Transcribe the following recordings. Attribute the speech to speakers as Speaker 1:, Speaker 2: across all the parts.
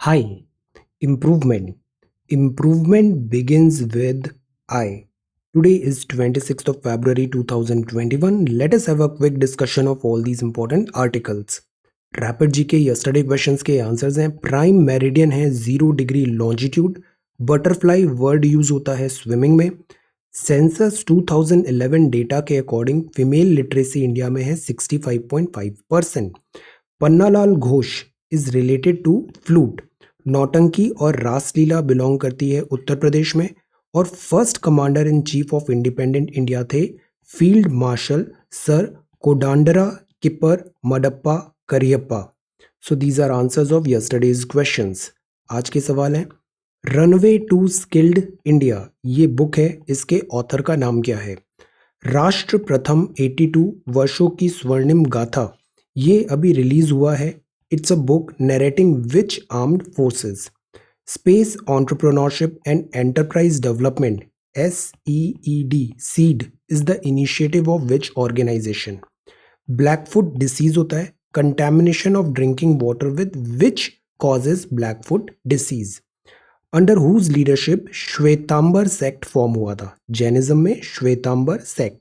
Speaker 1: Hi, improvement. Improvement begins with I. Today is 26th of February 2021. Let us have a quick discussion of all these important articles. Rapid G K yesterday questions के answers हैं. Prime meridian है 0 degree longitude. Butterfly word use होता है swimming में. Census 2011 data के according female literacy India में है 65.5%. Pannalal Ghosh is related to flute. Nautanki और रासलीला बिलोंग करती है उत्तर प्रदेश में. और first commander in chief of independent India थे field marshal sir Kodandera Kipper Madappa Cariappa. So these are answers of yesterday's questions. आज के सवाल हैं. रनवे टू स्किल्ड इंडिया ये बुक है, इसके ऑथर का नाम क्या है? राष्ट्र प्रथम 82 वर्षों की स्वर्णिम गाथा ये अभी रिलीज हुआ है. It's a book narrating which armed forces. Space entrepreneurship and enterprise development SEED seed is the initiative of which organization? Blackfoot disease होता है contamination of drinking water with which causes blackfoot disease. Under whose leadership Shvetambar sect form हुआ था? Jainism में Shvetambar sect.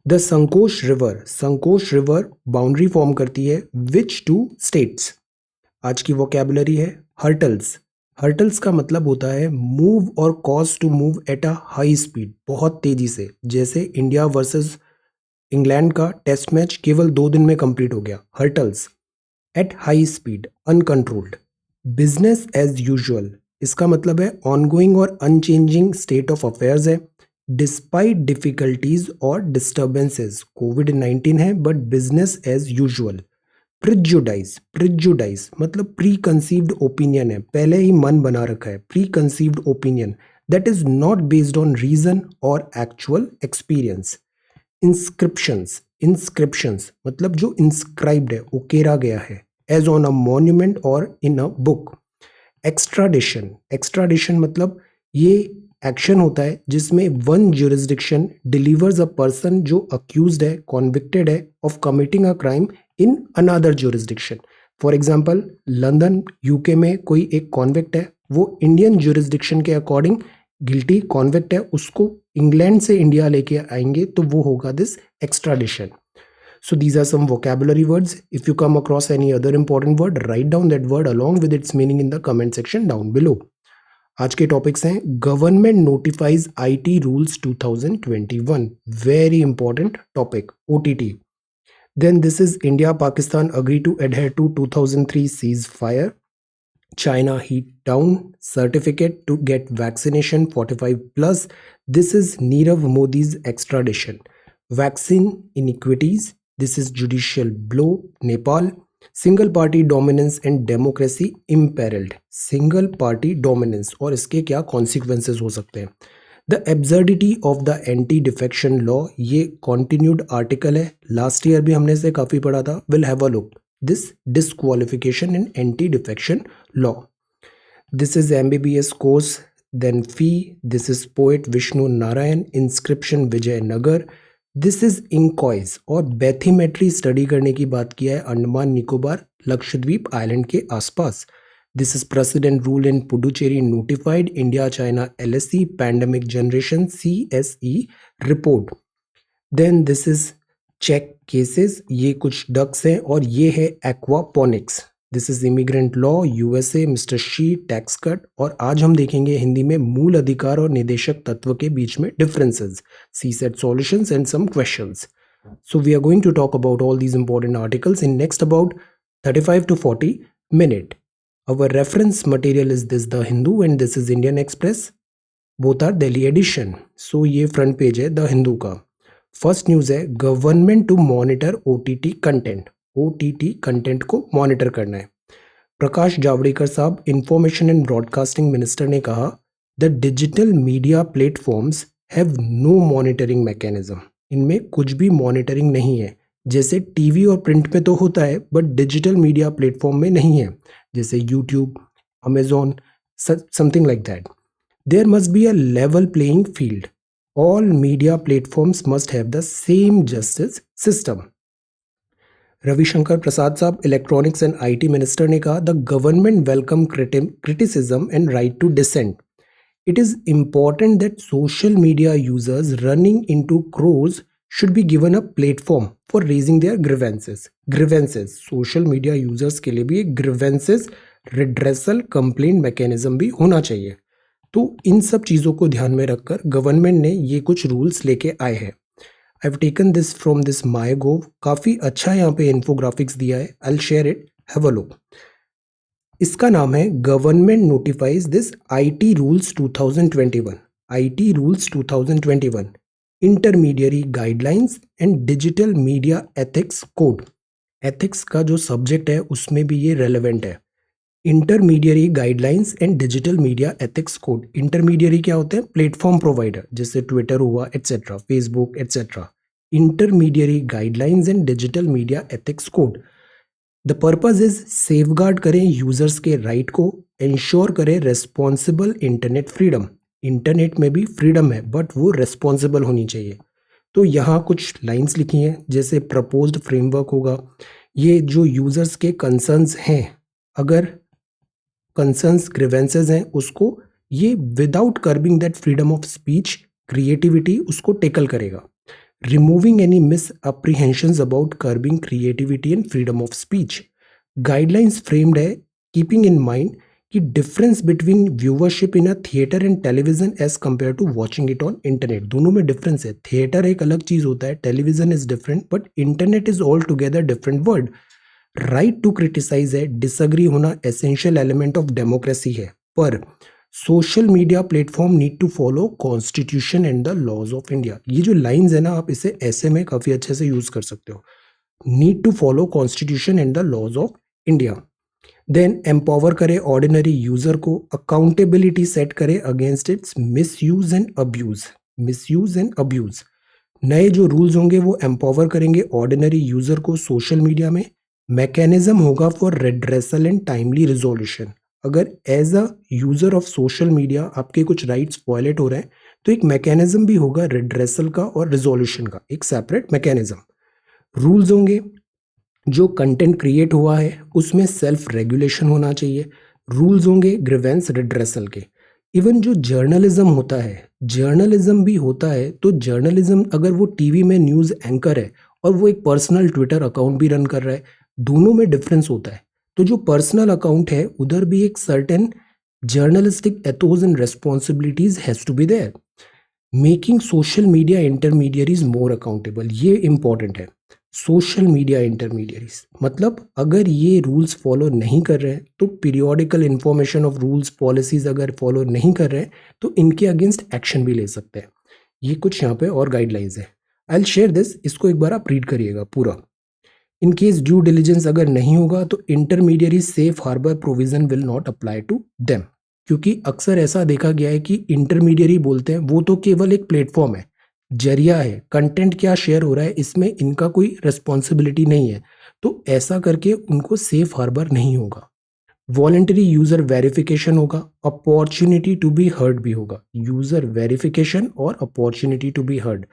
Speaker 1: The Sankosh river boundary form करती है विच to states? आज की vocabulary है हर्टल्स का मतलब होता है मूव और cause to move at a high speed, बहुत तेजी से. जैसे इंडिया वर्सेस इंग्लैंड का टेस्ट मैच केवल 2 दिन में कंप्लीट हो गया. Hurtles. At high speed, uncontrolled. Business as usual इसका मतलब है ऑनगोइंग और अनचेंजिंग स्टेट ऑफ अफेयर्स है. डिस्पाइट डिफिकल्टीज और डिस्टर्बेंसेस कोविड-19 है but business as usual. Prejudice मतलब प्री कंसीव्ड ओपिनियन है, पहले ही मन बना रखा है. Preconceived opinion that is not based on reason और एक्चुअल एक्सपीरियंस. इंस्क्रिप्शंस मतलब जो इंस्क्राइब्ड है, उकेरा गया है, एज ऑन अ मॉन्यूमेंट और इन अ बुक. एक्स्ट्राडिशन मतलब ये एक्शन होता है जिसमें one jurisdiction delivers a person जो अक्यूज्ड है, कॉन्विक्टेड है of committing a crime in another jurisdiction. For example London UK में कोई एक कॉन्विक्ट है, वो इंडियन ज्यूरिसडिक्शन के अकॉर्डिंग गिल्टी कॉन्विक्ट है, उसको इंग्लैंड से इंडिया लेके आएंगे तो वो होगा this extradition. So these are some vocabulary words. If you come across any other important word, write down that word along with its meaning in the comment section down below. आज के topics हैं. Government notifies IT rules 2021, very important topic. OTT. Then this is India Pakistan agree to adhere to 2003 ceasefire. China heat down certificate to get vaccination 45 plus. This is Nirav Modi's extradition. Vaccine inequities. This is judicial blow. Nepal. Single party dominance and democracy imperilled. Single party dominance और इसके क्या consequences हो सकते हैं? The absurdity of the anti defection law ये continued article है, last year भी हमने इसे काफ़ी पढ़ा था. Will have a look this disqualification in anti defection law. This is MBBS course. Then fee. This is poet Vishnu Narayan. Inscription Vijayanagar. This is INCOIS और bathymetry study करने की बात किया है अंडमान निकोबार लक्षद्वीप आइलैंड के आसपास. This is president rule in Puducherry notified. India China LSE pandemic generation CSE report. Then this is check cases, ये कुछ डक्स हैं और ये है aquaponics. This is immigrant law USA mister Xi tax cut. और आज हम देखेंगे हिंदी में मूल अधिकार और निदेशक तत्व के बीच में differences, CSET solutions and some questions. So we are going to talk about all these important articles in next about 35 to 40 minute. Our reference material is this The Hindu and this is Indian Express. Both are Delhi edition. So ये front page है The Hindu का. First news है government to monitor OTT content. OTT content को monitor करना है. प्रकाश जावड़ेकर साहब information and broadcasting minister ने कहा the digital media platforms have no monitoring mechanism. इनमें कुछ भी मॉनिटरिंग नहीं है. जैसे टीवी और प्रिंट में तो होता है बट डिजिटल मीडिया प्लेटफॉर्म में नहीं है, जैसे YouTube, Amazon, something like that. There must be a level playing field. All media platforms must have the same justice system. Ravishankar Prasad साहब इलेक्ट्रॉनिक्स एंड आईटी मिनिस्टर ने कहा, the government welcome criticism and right to dissent. It is important that social media users running into crores should be given a platform for raising their grievances. Grievances. Social media users के लिए भी एक grievances redressal complaint mechanism भी होना चाहिए. तो इन सब चीज़ों को ध्यान में रखकर गवर्नमेंट ने ये कुछ रूल्स लेके आए हैं. I have taken this from this MyGov. काफ़ी अच्छा यहाँ पे इन्फोग्राफिक्स दिया है. I will share it. Have a look. इसका नाम है government notifies this IT rules 2021. IT rules 2021 intermediary guidelines and digital media ethics code. Ethics का जो सब्जेक्ट है उसमें भी ये रेलेवेंट है. Intermediary guidelines and digital media ethics code. Intermediary क्या होते हैं? प्लेटफॉर्म प्रोवाइडर, जैसे ट्विटर हुआ etcetera, Facebook etcetera. Intermediary guidelines and digital media ethics code. The purpose is safeguard करें यूजर्स के राइट को, इंश्योर करें रेस्पॉन्सिबल इंटरनेट फ्रीडम. इंटरनेट में भी फ्रीडम है बट वो रेस्पॉन्सिबल होनी चाहिए. तो यहाँ कुछ लाइंस लिखी हैं, जैसे प्रपोज्ड फ्रेमवर्क होगा. ये जो यूजर्स के कंसर्न्स हैं, अगर कंसर्न्स ग्रीवेंसेस हैं, उसको ये without curbing that freedom of speech creativity उसको टेकल करेगा. Removing any misapprehensions about curbing creativity and freedom of speech. Guidelines framed है keeping in mind कि difference between viewership in a theater and television as compared to watching it on internet. दोनों में difference है. theater एक अलग चीज होता है, television is different, but internet is altogether different word. right to criticize है, disagree होना essential element of democracy है, पर social media platform need to follow constitution and the laws of India. ये जो लाइंस है ना, आप इसे ऐसे में काफ़ी अच्छे से यूज़ कर सकते हो. Need to follow constitution and the laws of India. Then empower करे ऑर्डिनरी यूज़र को, अकाउंटेबिलिटी सेट करे against its misuse and abuse. Misuse and abuse. नए जो रूल्स होंगे वो एम्पावर करेंगे ऑर्डिनरी यूज़र को सोशल मीडिया में. मैकेनिज्म होगा for redressal and timely resolution. अगर as a user of social media आपके कुछ राइट्स वायलेट हो रहे हैं तो एक मैकेनिज्म भी होगा रेड्रेसल का और रिजोल्यूशन का, एक सेपरेट मैकेनिज्म. रूल्स होंगे, जो कंटेंट क्रिएट हुआ है उसमें सेल्फ रेगुलेशन होना चाहिए. रूल्स होंगे ग्रीवेंस रिड्रेसल के. इवन जो जर्नलिज्म होता है, जर्नलिज्म भी होता है, तो जर्नलिज्म अगर वो टीवी में न्यूज़ एंकर है और वो एक पर्सनल ट्विटर अकाउंट भी रन कर रहा है, दोनों में डिफरेंस होता है. तो जो पर्सनल अकाउंट है उधर भी एक certain journalistic ethos and responsibilities has to be there. Making social media intermediaries more accountable, ये इंपॉर्टेंट है. सोशल मीडिया इंटरमीडियरीज मतलब अगर ये रूल्स फॉलो नहीं कर रहे हैं तो periodical information of rules policies अगर फॉलो नहीं कर रहे हैं तो इनके अगेंस्ट एक्शन भी ले सकते हैं. ये कुछ यहाँ पे और गाइडलाइंस है. आई विल शेयर दिस, इसको एक बार आप रीड करिएगा पूरा. इन केस ड्यू डिलीजेंस अगर नहीं होगा तो intermediary safe harbour provision will not apply to them. क्योंकि अक्सर ऐसा देखा गया है कि इंटरमीडियरी बोलते हैं वो तो केवल एक प्लेटफॉर्म है, जरिया है, कंटेंट क्या शेयर हो रहा है इसमें इनका कोई रिस्पॉन्सिबिलिटी नहीं है, तो ऐसा करके उनको सेफ हार्बर नहीं होगा. वॉलेंटरी यूजर वेरिफिकेशन होगा, अपॉर्चुनिटी टू बी हर्ड भी होगा. यूजर वेरिफिकेशन और opportunity to be heard.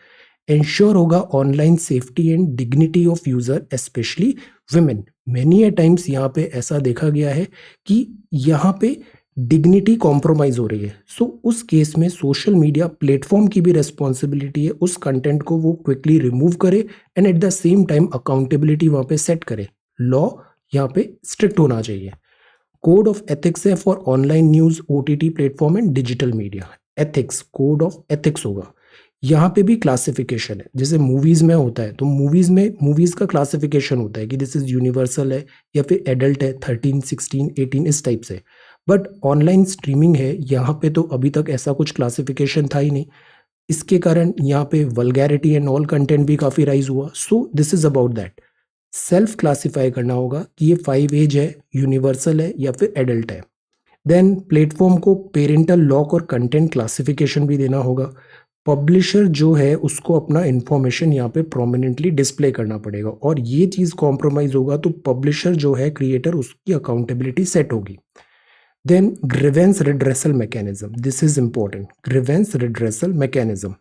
Speaker 1: Ensure होगा online safety and dignity of user specially women. Many a times यहाँ पे ऐसा देखा गया है कि यहाँ पे डिग्निटी कॉम्प्रोमाइज हो रही है. सो उस केस में सोशल मीडिया प्लेटफॉर्म की भी रेस्पॉन्सिबिलिटी है उस कंटेंट को वो क्विकली रिमूव करे and eight the same time accountability वहाँ पे सेट करे. लॉ यहाँ पे स्ट्रिक्ट होना चाहिए. कोड ऑफ एथिक्स है for online news, OTT platform and digital media. Ethics, code of ethics होगा. यहाँ पे भी क्लासिफिकेशन है, जैसे मूवीज में होता है तो मूवीज में मूवीज का क्लासिफिकेशन होता है कि दिस इज यूनिवर्सल है या फिर एडल्ट है, 13, 16, 18 इस टाइप से. बट ऑनलाइन स्ट्रीमिंग है, यहाँ पे तो अभी तक ऐसा कुछ क्लासिफिकेशन था ही नहीं. इसके कारण यहाँ पे वल्गैरिटी एंड ऑल कंटेंट भी काफ़ी राइज हुआ. सो this is about that. Self classify करना होगा कि ये 5 एज है, यूनिवर्सल है या फिर एडल्ट है. देन प्लेटफॉर्म को पेरेंटल लॉक और कंटेंट क्लासिफिकेशन भी देना होगा. पब्लिशर जो है उसको अपना इंफॉर्मेशन यहाँ पे प्रोमिनेंटली डिस्प्ले करना पड़ेगा और ये चीज़ कॉम्प्रोमाइज होगा तो पब्लिशर जो है क्रिएटर उसकी अकाउंटेबिलिटी सेट होगी. Then grievance redressal mechanism, this is important. Grievance redressal mechanism,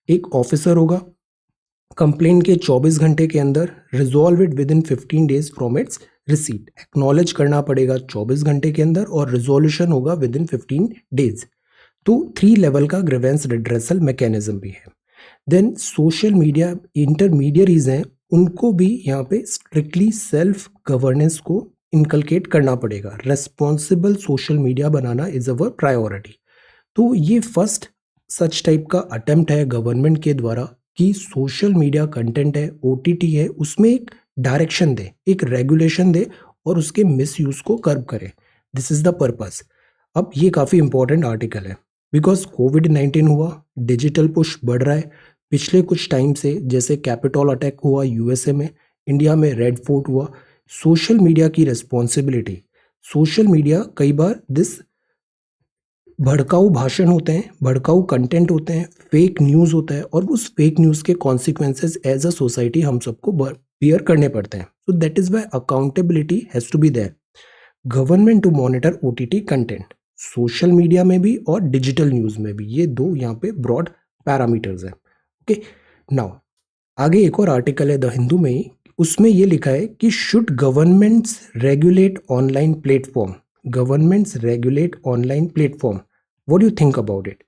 Speaker 1: एक ऑफिसर होगा कंप्लेन के 24 घंटे के अंदर, resolve it within 15 days from its receipt. Acknowledge करना पड़ेगा 24 घंटे के अंदर और रिजोल्यूशन होगा विद इन 15 डेज। तो 3 लेवल का ग्रीवेंस रिड्रेसल मैकेनिज्म भी है। देन सोशल मीडिया इंटरमीडियरीज हैं, उनको भी यहाँ पे स्ट्रिक्टली सेल्फ गवर्नेंस को इनकलकेट करना पड़ेगा। Responsible social media banana is our priority. तो ये फर्स्ट सच टाइप का अटेम्प्ट है गवर्नमेंट के द्वारा कि सोशल मीडिया कंटेंट है, ओटीटी है, उसमें एक डायरेक्शन दे, एक रेगुलेशन दे और उसके मिसयूज को कर्ब करे। This is the purpose. अब ये काफ़ी इंपॉर्टेंट आर्टिकल है बिकॉज कोविड-19 हुआ, डिजिटल पुश बढ़ रहा है पिछले कुछ टाइम से। जैसे कैपिटॉल अटैक हुआ यूएसए में, इंडिया में रेड फोर्ट हुआ। सोशल मीडिया की रिस्पॉन्सिबिलिटी, सोशल मीडिया कई बार दिस भड़काऊ भाषण होते हैं, भड़काऊ कंटेंट होते हैं, फेक न्यूज़ होता है और उस फेक न्यूज़ के कॉन्सिक्वेंसेज एज अ सोसाइटी हम सबको बियर करने पड़ते हैं। So that is why accountability has to be there. Government to monitor OTT content, social media में भी और डिजिटल न्यूज़ में भी, ये दो यहाँ पे ब्रॉड पैरामीटर्स हैं। ओके, नाउ आगे एक और आर्टिकल है द हिंदू में ही, उसमें ये लिखा है कि should governments regulate online platform, governments regulate online platform, what do you think about it.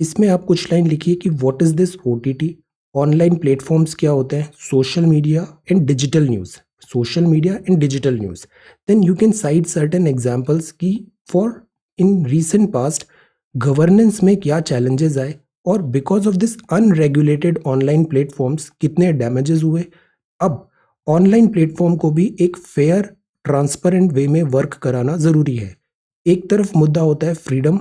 Speaker 1: इसमें आप कुछ लाइन लिखिए कि what is this OTT, online platforms क्या होते हैं, social media and digital news, social media and digital news. Then you can cite certain examples की for in recent past governance में क्या चैलेंजेस आए और because of this unregulated online platforms कितने damages हुए। अब ऑनलाइन प्लेटफॉर्म को भी एक फेयर ट्रांसपेरेंट वे में वर्क कराना ज़रूरी है। एक तरफ मुद्दा होता है फ्रीडम,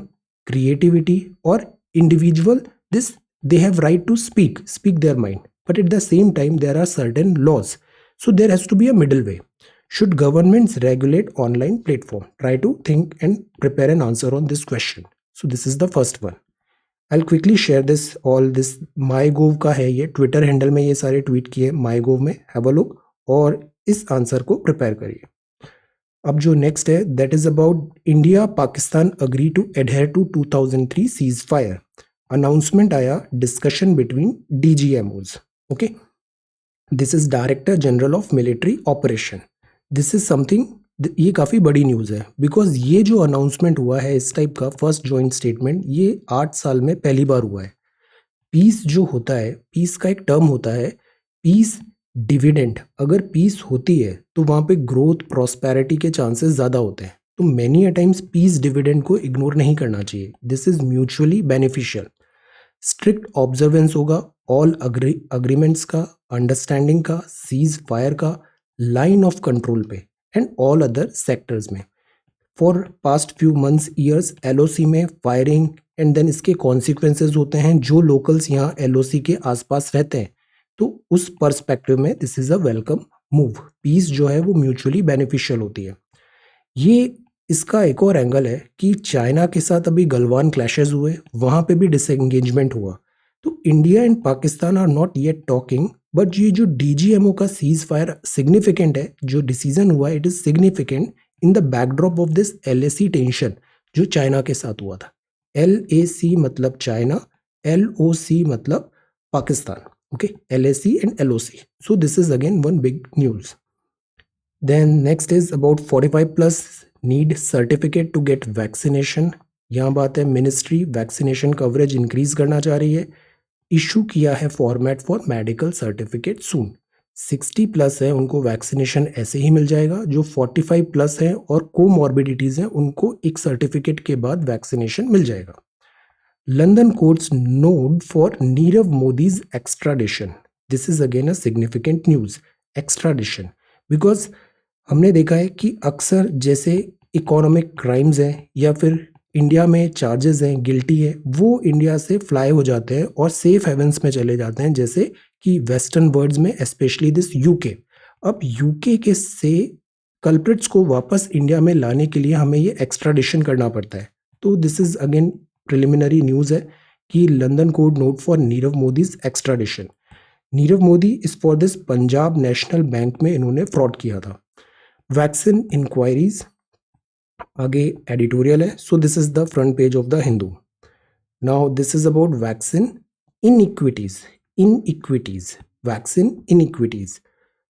Speaker 1: क्रिएटिविटी और individual, this they have right to speak their mind, but at the same time there are certain laws, so there has to be a middle way. Should governments regulate online platform? Try to think and prepare an answer on this question. So this is the first one. I'll quickly share this, all this MyGov का है, ये Twitter handle में ये सारे tweet किए MyGov में, have a look और इस आंसर को प्रिपेयर करिए। अब जो नेक्स्ट है that is about India Pakistan agree to adhere to 2003 cease fire. Announcement आया, discussion between DGMOs. Okay, this is director general of military operation. This is something, ये काफ़ी बड़ी न्यूज़ है बिकॉज ये जो अनाउंसमेंट हुआ है इस टाइप का फर्स्ट जॉइंट स्टेटमेंट, ये 8 साल में पहली बार हुआ है। पीस जो होता है, पीस का एक टर्म होता है पीस डिविडेंड। अगर पीस होती है तो वहाँ पे ग्रोथ प्रॉस्पेरिटी के चांसेस ज़्यादा होते हैं। तो many a times peace dividend को इग्नोर नहीं करना चाहिए। This is mutually beneficial. Strict observance होगा ऑल अग्रीमेंट्स का, अंडरस्टैंडिंग का, सीज फायर का, लाइन ऑफ कंट्रोल पे एंड ऑल अदर सेक्टर्स में। For past few months years LOC में फायरिंग एंड देन इसके कॉन्सिक्वेंसेज होते हैं जो लोकल्स यहाँ एलओसी के आसपास रहते हैं। तो उस पर्सपेक्टिव में this is a welcome move. Peace जो है वो म्यूचुअली बेनिफिशियल होती है। ये इसका एक और एंगल है कि चाइना के साथ अभी गलवान क्लैशेस हुए, वहाँ पे भी डिसएंगेजमेंट हुआ। तो India and Pakistan are not yet talking, but ये जो डीजीएमओ का सीज फायर सिग्निफिकेंट है, जो डिसीजन हुआ it is significant in the backdrop of this LAC tension जो चाइना के साथ हुआ था। LAC मतलब चाइना, LOC मतलब Pakistan. Okay, LAC and LOC। So this is again one big news. Then next is about 45 plus need certificate to get vaccination। यहाँ बात है मिनिस्ट्री वैक्सीनेशन कवरेज इंक्रीज करना चाह रही है। इशू किया है format for medical certificate soon. 60 plus है उनको वैक्सीनेशन ऐसे ही मिल जाएगा, जो 45 प्लस है और कोमॉर्बिडिटीज हैं उनको एक सर्टिफिकेट के बाद वैक्सीनेशन मिल जाएगा। London courts node for Nirav Modi's extradition. This is again a significant news, extradition, because हमने देखा है कि अक्सर जैसे इकोनॉमिक क्राइम्स हैं या फिर इंडिया में चार्जेस हैं, गिल्टी है, वो इंडिया से फ्लाई हो जाते हैं और सेफ हेवंस में चले जाते हैं, जैसे कि वेस्टर्न वर्ल्ड्स में स्पेशली दिस यूके। अब यूके के से कल्प्रिट्स को वापस इंडिया में लाने के लिए हमें ये एक्स्ट्राडिशन करना पड़ता है। तो this is again preliminary news है कि London court note for Nirav Modi's extradition. Nirav Modi is for this Punjab national bank में इन्होंने फ्रॉड किया था। वैक्सीन इंक्वायरीज, आगे एडिटोरियल है। So this is the front page of the Hindu. Now this is about vaccine inequities. Inequities vaccine inequities.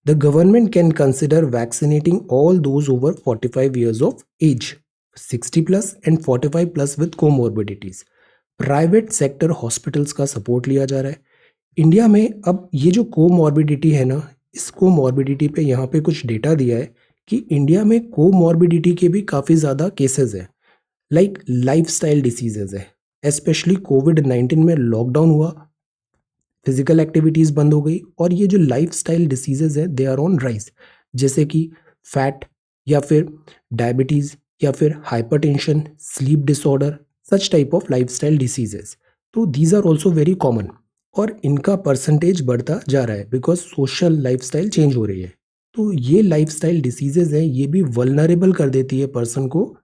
Speaker 1: The government can consider vaccinating all those over 45 years of age, 60 plus and 45 plus with comorbidities. Private sector hospitals का support लिया जा रहा है India में। अब ये जो comorbidity है ना, इस कोमॉर्बिडिटी पे यहाँ पे कुछ डेटा दिया है कि इंडिया में कोमॉर्बिडिटी के भी काफ़ी ज़्यादा केसेस हैं, लाइक लाइफस्टाइल डिसीजेज है। स्पेशली कोविड-19 में लॉकडाउन हुआ, फिजिकल एक्टिविटीज़ बंद हो गई और ये जो लाइफस्टाइल डिसीजेज है दे आर ऑन राइज, जैसे कि फैट या फिर डायबिटीज़ या फिर hypertension, sleep disorder, such type of lifestyle diseases. तो these are also very common और इनका परसेंटेज बढ़ता जा रहा है बिकॉज सोशल लाइफस्टाइल चेंज हो रही है। तो ये लाइफस्टाइल डिसीजेज हैं, ये भी वल्नरेबल कर देती है पर्सन को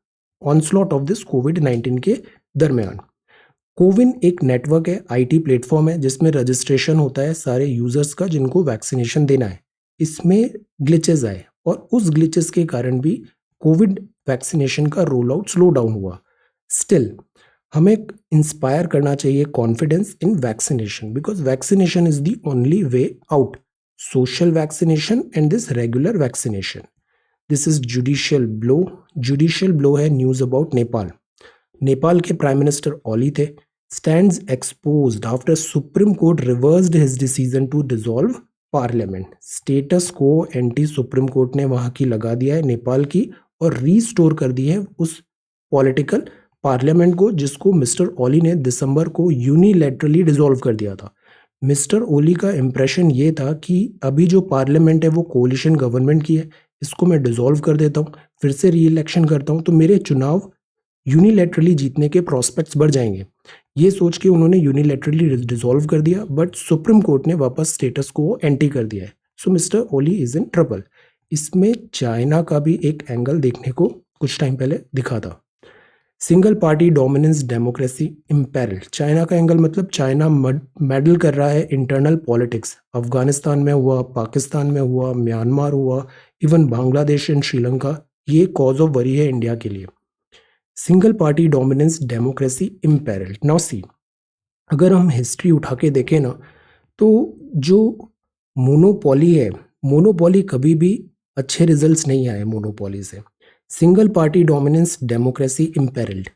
Speaker 1: ऑनस्लॉट ऑफ दिस कोविड-19 के दरमियान। कोविन एक नेटवर्क है, आईटी प्लेटफॉर्म है जिसमें रजिस्ट्रेशन होता है सारे यूजर्स का जिनको वैक्सीनेशन देना है। इसमें ग्लिचेस आए और उस ग्लिचेस के कारण भी कोविड वैक्सीनेशन का रोल आउट स्लो डाउन हुआ। स्टिल हमें इंस्पायर करना चाहिए confidence in vaccination because vaccination is the only way out. Social vaccination and this regular vaccination, this is judicial blow. Judicial blow है news about Nepal. Nepal के prime minister ओली थे, stands exposed after Supreme Court reversed his decision to dissolve parliament. Status को anti supreme court ने वहां की लगा दिया है नेपाल की और रीस्टोर कर दी है उस पॉलिटिकल पार्लियामेंट को जिसको मिस्टर ओली ने दिसंबर को यूनिलैटरली डिसॉल्व कर दिया था। मिस्टर ओली का इंप्रेशन ये था कि अभी जो पार्लियामेंट है वो कोलिशन गवर्नमेंट की है, इसको मैं डिसॉल्व कर देता हूँ, फिर से री इलेक्शन करता हूँ तो मेरे चुनाव यूनिलैटरली जीतने के प्रोस्पेक्ट्स बढ़ जाएंगे। ये सोच के उन्होंने यूनिलैटरली डिसॉल्व कर दिया, बट सुप्रीम कोर्ट ने वापस स्टेटस को एंटी कर दिया है। So mister Oli is in trouble. इसमें चाइना का भी एक एंगल देखने को कुछ टाइम पहले दिखा था। Single party dominance democracy imperilled. China का एंगल मतलब चाइना मेडल कर रहा है इंटरनल पॉलिटिक्स। अफगानिस्तान में हुआ, पाकिस्तान में हुआ, म्यांमार हुआ, इवन बांग्लादेश एंड श्रीलंका, ये कॉज ऑफ वरी है इंडिया के लिए। Single party dominance democracy imperilled. Now see, अगर हम हिस्ट्री उठा के देखें ना तो जो मोनोपोली है, मोनोपोली कभी भी अच्छे रिजल्ट्स नहीं आए मोनोपोली से। Single party dominance democracy imperilled.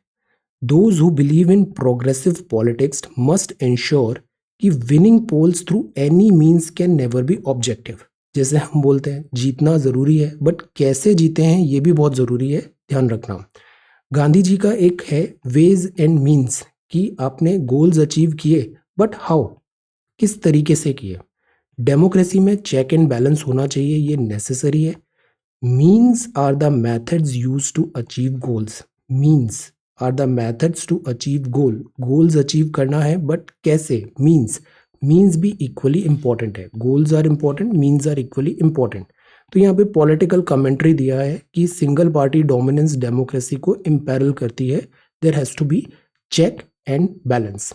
Speaker 1: Those who believe in progressive politics must ensure कि winning polls through any means can never be objective. जैसे हम बोलते हैं जीतना ज़रूरी है बट कैसे जीते हैं ये भी बहुत ज़रूरी है, ध्यान रखना। गांधी जी का एक है वेज एंड मीन्स कि आपने गोल्स अचीव किए बट हाउ, किस तरीके से किए। डेमोक्रेसी में चेक एंड बैलेंस होना चाहिए, ये नेसेसरी है। Means are the methods use to achieve goals. Means are the methods to achieve goal. Goals achieve करना है बट कैसे, मीन्स। मीन्स भी इक्वली इंपॉर्टेंट है। Goals are important, means are equally important. तो यहाँ पे पॉलिटिकल कमेंट्री दिया है कि सिंगल पार्टी डोमिनेंस डेमोक्रेसी को इम्पेरल करती है। There has to be check and balance.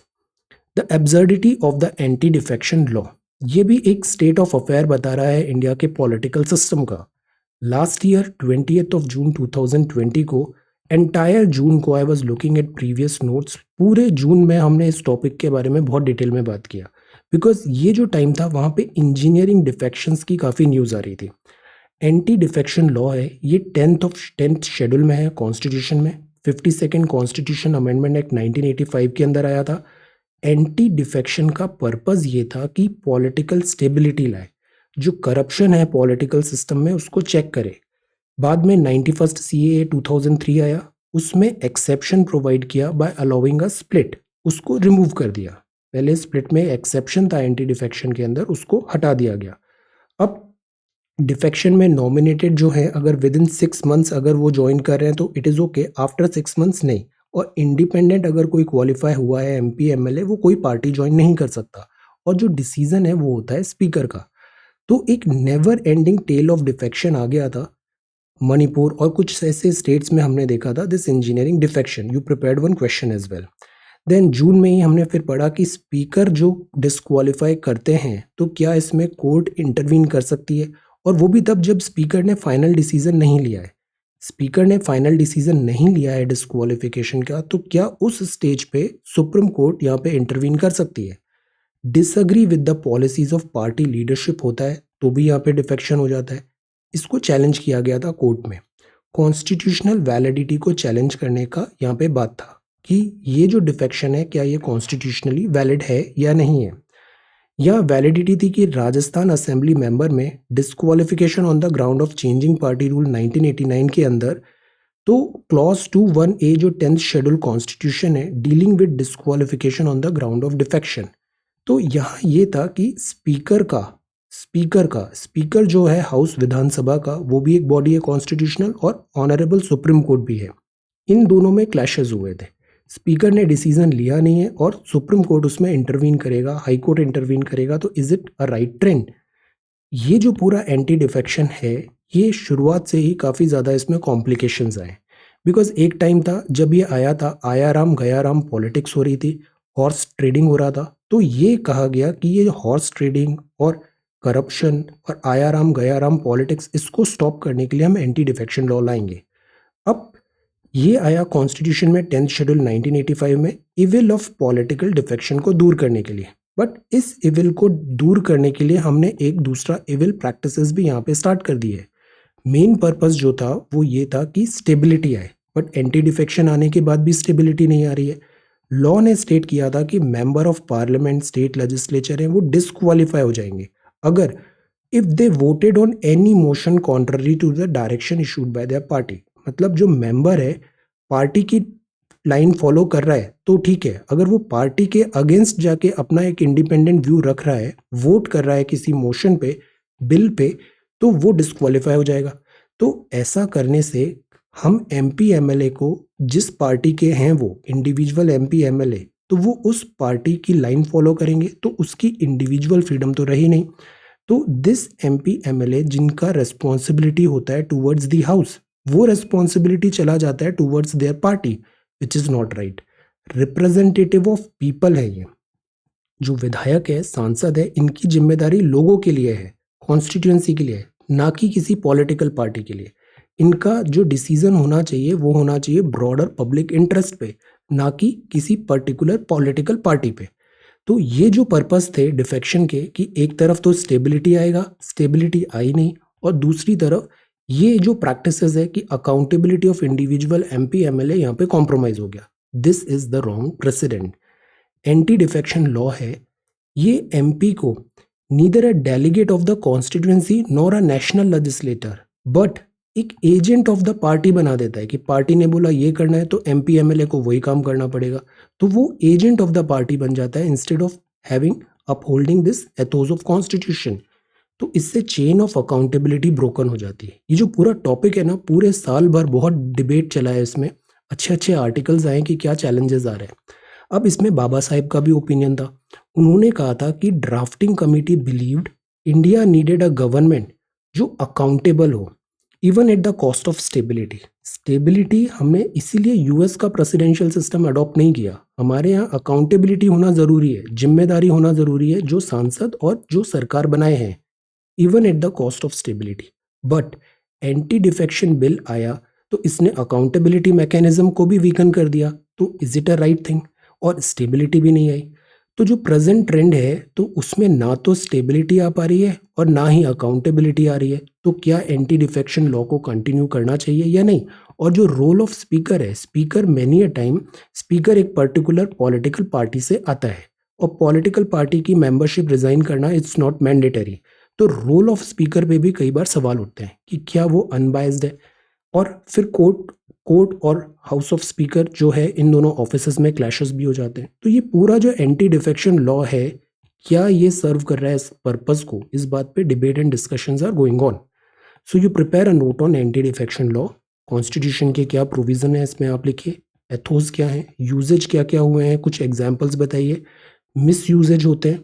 Speaker 1: The absurdity of the anti defection law, ये भी एक स्टेट ऑफ अफेयर बता रहा है इंडिया के पॉलिटिकल सिस्टम का। Last year 20th of June 2020 को, एंटायर जून को I was looking at previous notes, पूरे जून में हमने इस टॉपिक के बारे में बहुत डिटेल में बात किया बिकॉज ये जो टाइम था वहाँ पे इंजीनियरिंग डिफेक्शंस की काफ़ी न्यूज़ आ रही थी। एंटी डिफेक्शन लॉ है ये 10th शेड्यूल में है कॉन्स्टिट्यूशन में। 52nd कॉन्स्टिट्यूशन अमेंडमेंट एक्ट 1985 के अंदर आया था। एंटी डिफेक्शन का पर्पज़ ये था कि पॉलिटिकल स्टेबिलिटी लाए, जो करप्शन है पॉलिटिकल सिस्टम में उसको चेक करे। बाद में 91st CAA 2003 आया, उसमें एक्सेप्शन प्रोवाइड किया बाय अलाउइंग अ स्प्लिट, उसको रिमूव कर दिया। पहले स्प्लिट में एक्सेप्शन था एंटी डिफेक्शन के अंदर, उसको हटा दिया गया। अब डिफेक्शन में नॉमिनेटेड जो है अगर विद इन 6 months अगर वो ज्वाइन कर रहे हैं तो it is okay, after 6 months नहीं। और इंडिपेंडेंट अगर कोई क्वालिफाई हुआ है MP MLA, वो कोई पार्टी ज्वाइन नहीं कर सकता। और जो डिसीजन है वो होता है स्पीकर का। तो एक never ending tale of defection आ गया था। मणिपुर और कुछ ऐसे स्टेट्स में हमने देखा था this engineering defection. You prepared one question as well. Then जून में ही हमने फिर पढ़ा कि स्पीकर जो डिस्क्वालीफाई करते हैं तो क्या इसमें कोर्ट इंटरवीन कर सकती है, और वो भी तब जब स्पीकर ने फाइनल डिसीजन नहीं लिया है। स्पीकर ने फाइनल डिसीजन नहीं लिया है डिस्क्वालिफिकेशन का, तो क्या उस स्टेज पे सुप्रीम कोर्ट यहाँ पे इंटरवीन कर सकती है। Disagree with the policies of party leadership होता है तो भी यहाँ पे डिफेक्शन हो जाता है। इसको चैलेंज किया गया था कोर्ट में। कॉन्स्टिट्यूशनल वैलिडिटी को चैलेंज करने का यहाँ पे बात था कि ये जो डिफेक्शन है क्या ये कॉन्स्टिट्यूशनली वैलिड है या नहीं है। यह वैलिडिटी थी कि राजस्थान असेंबली मेंबर में disqualification on the ground of changing party rule 1989 के अंदर, तो क्लॉज 2(1)(a) जो 10th शेड्यूल कॉन्स्टिट्यूशन है dealing with disqualification on the ground of defection, तो यहाँ ये था कि स्पीकर जो है हाउस विधानसभा का, वो भी एक बॉडी है कॉन्स्टिट्यूशनल, और ऑनरेबल सुप्रीम कोर्ट भी है। इन दोनों में क्लैशेस हुए थे। स्पीकर ने डिसीजन लिया नहीं है और सुप्रीम कोर्ट उसमें इंटरवीन करेगा, हाई कोर्ट इंटरवीन करेगा, तो is it a right trend? ये जो पूरा एंटी डिफेक्शन है, ये शुरुआत से ही काफ़ी ज़्यादा इसमें कॉम्प्लिकेशंस आए। बिकॉज एक टाइम था जब ये आया था, आया राम गया राम पॉलिटिक्स हो रही थी, हॉर्स ट्रेडिंग हो रहा था, तो ये कहा गया कि ये हॉर्स ट्रेडिंग और करप्शन और आया राम गया राम पॉलिटिक्स, इसको स्टॉप करने के लिए हम एंटी डिफेक्शन लॉ लाएंगे। अब ये आया कॉन्स्टिट्यूशन में 10th शेड्यूल 1985 में, इविल ऑफ पॉलिटिकल डिफेक्शन को दूर करने के लिए। बट इस इविल को दूर करने के लिए हमने एक दूसरा इविल प्रैक्टिसेस भी यहाँ पे स्टार्ट कर दी है। मेन पर्पस जो था वो ये था कि स्टेबिलिटी आए, बट एंटी डिफेक्शन आने के बाद भी स्टेबिलिटी नहीं आ रही है। लॉ ने स्टेट किया था कि member of parliament, state legislature हैं, वो डिस्क्वालीफाई हो जाएंगे अगर if they voted on any motion contrary to the direction issued by their party. मतलब जो मेंबर है पार्टी की लाइन फॉलो कर रहा है तो ठीक है, अगर वो पार्टी के अगेंस्ट जाके अपना एक इंडिपेंडेंट व्यू रख रहा है, वोट कर रहा है किसी मोशन पे, बिल पे, तो वो डिस्क्वालीफाई हो जाएगा। तो ऐसा करने से हम एमपी एमएलए को, जिस पार्टी के हैं वो इंडिविजुअल एमपी एमएलए, तो वो उस पार्टी की लाइन फॉलो करेंगे, तो उसकी इंडिविजुअल फ्रीडम तो रही नहीं। तो दिस एमपी एमएलए जिनका रेस्पॉन्सिबिलिटी होता है टूवर्ड्स द हाउस, वो रेस्पॉन्सिबिलिटी चला जाता है towards their party, which is not right. Representative of people है ये, जो विधायक है, सांसद है, इनकी जिम्मेदारी लोगों के लिए है, कॉन्स्टिट्यूएंसी के लिए है, ना कि किसी पॉलिटिकल पार्टी के लिए। इनका जो डिसीजन होना चाहिए वो होना चाहिए ब्रॉडर पब्लिक इंटरेस्ट पे, ना कि किसी पर्टिकुलर पॉलिटिकल पार्टी पे। तो ये जो पर्पस थे डिफेक्शन के कि एक तरफ तो स्टेबिलिटी आएगा, स्टेबिलिटी आई नहीं, और दूसरी तरफ ये जो प्रैक्टिसेस है कि accountability of individual MP MLA यहाँ पे कॉम्प्रोमाइज हो गया। This is the wrong president. Anti defection law है, ये एमपी को neither a delegate of the constituency nor a national legislator but एक एजेंट ऑफ द पार्टी बना देता है कि पार्टी ने बोला ये करना है तो एमपी एमएलए को वही काम करना पड़ेगा, तो वो एजेंट ऑफ द पार्टी बन जाता है instead of having upholding this Athos of constitution. तो इससे चेन ऑफ अकाउंटेबिलिटी ब्रोकन हो जाती है। ये जो पूरा टॉपिक है ना, पूरे साल भर बहुत डिबेट चला है इसमें, अच्छे अच्छे आर्टिकल्स आए कि क्या चैलेंजेस आ रहे हैं। अब इसमें बाबा साहेब का भी ओपिनियन था। उन्होंने कहा था कि drafting committee believed India needed a government जो अकाउंटेबल हो, even at the cost of stability. Stability हमने इसीलिए यूएस का प्रेसिडेंशियल सिस्टम अडॉप्ट नहीं किया। हमारे यहाँ अकाउंटेबिलिटी होना ज़रूरी है, जिम्मेदारी होना ज़रूरी है, जो सांसद और जो सरकार बनाए हैं, even at the cost of stability. But anti defection bill आया तो इसने अकाउंटेबिलिटी मैकेनिज्म को भी वीकन कर दिया, तो is it a right thing? और स्टेबिलिटी भी नहीं आई। तो जो प्रेजेंट ट्रेंड है तो उसमें ना तो स्टेबिलिटी आ पा रही है और ना ही अकाउंटेबिलिटी आ रही है। तो क्या एंटी डिफेक्शन लॉ को कंटिन्यू करना चाहिए या नहीं? और जो रोल ऑफ स्पीकर है, speaker many a time speaker एक पर्टिकुलर पॉलिटिकल पार्टी से आता है, और पॉलिटिकल पार्टी की मेंबरशिप रिजाइन करना इट्स नॉट मैंडेटरी। तो रोल ऑफ स्पीकर पे भी कई बार सवाल उठते हैं कि क्या वो अनबायस्ड है। और फिर कोर्ट और हाउस ऑफ स्पीकर जो है, इन दोनों ऑफिसेस में क्लैशेस भी हो जाते हैं। तो ये पूरा जो एंटी डिफेक्शन लॉ है, क्या ये सर्व कर रहा है इस पर्पस को, इस बात पे debate and discussions are going on. So you prepare a note on anti defection law. Constitution के क्या प्रोविजन है इसमें आप लिखिए, एथोस क्या है, यूजेज क्या क्या हुए हैं, कुछ एग्जाम्पल्स बताइए, मिस यूजेज होते हैं,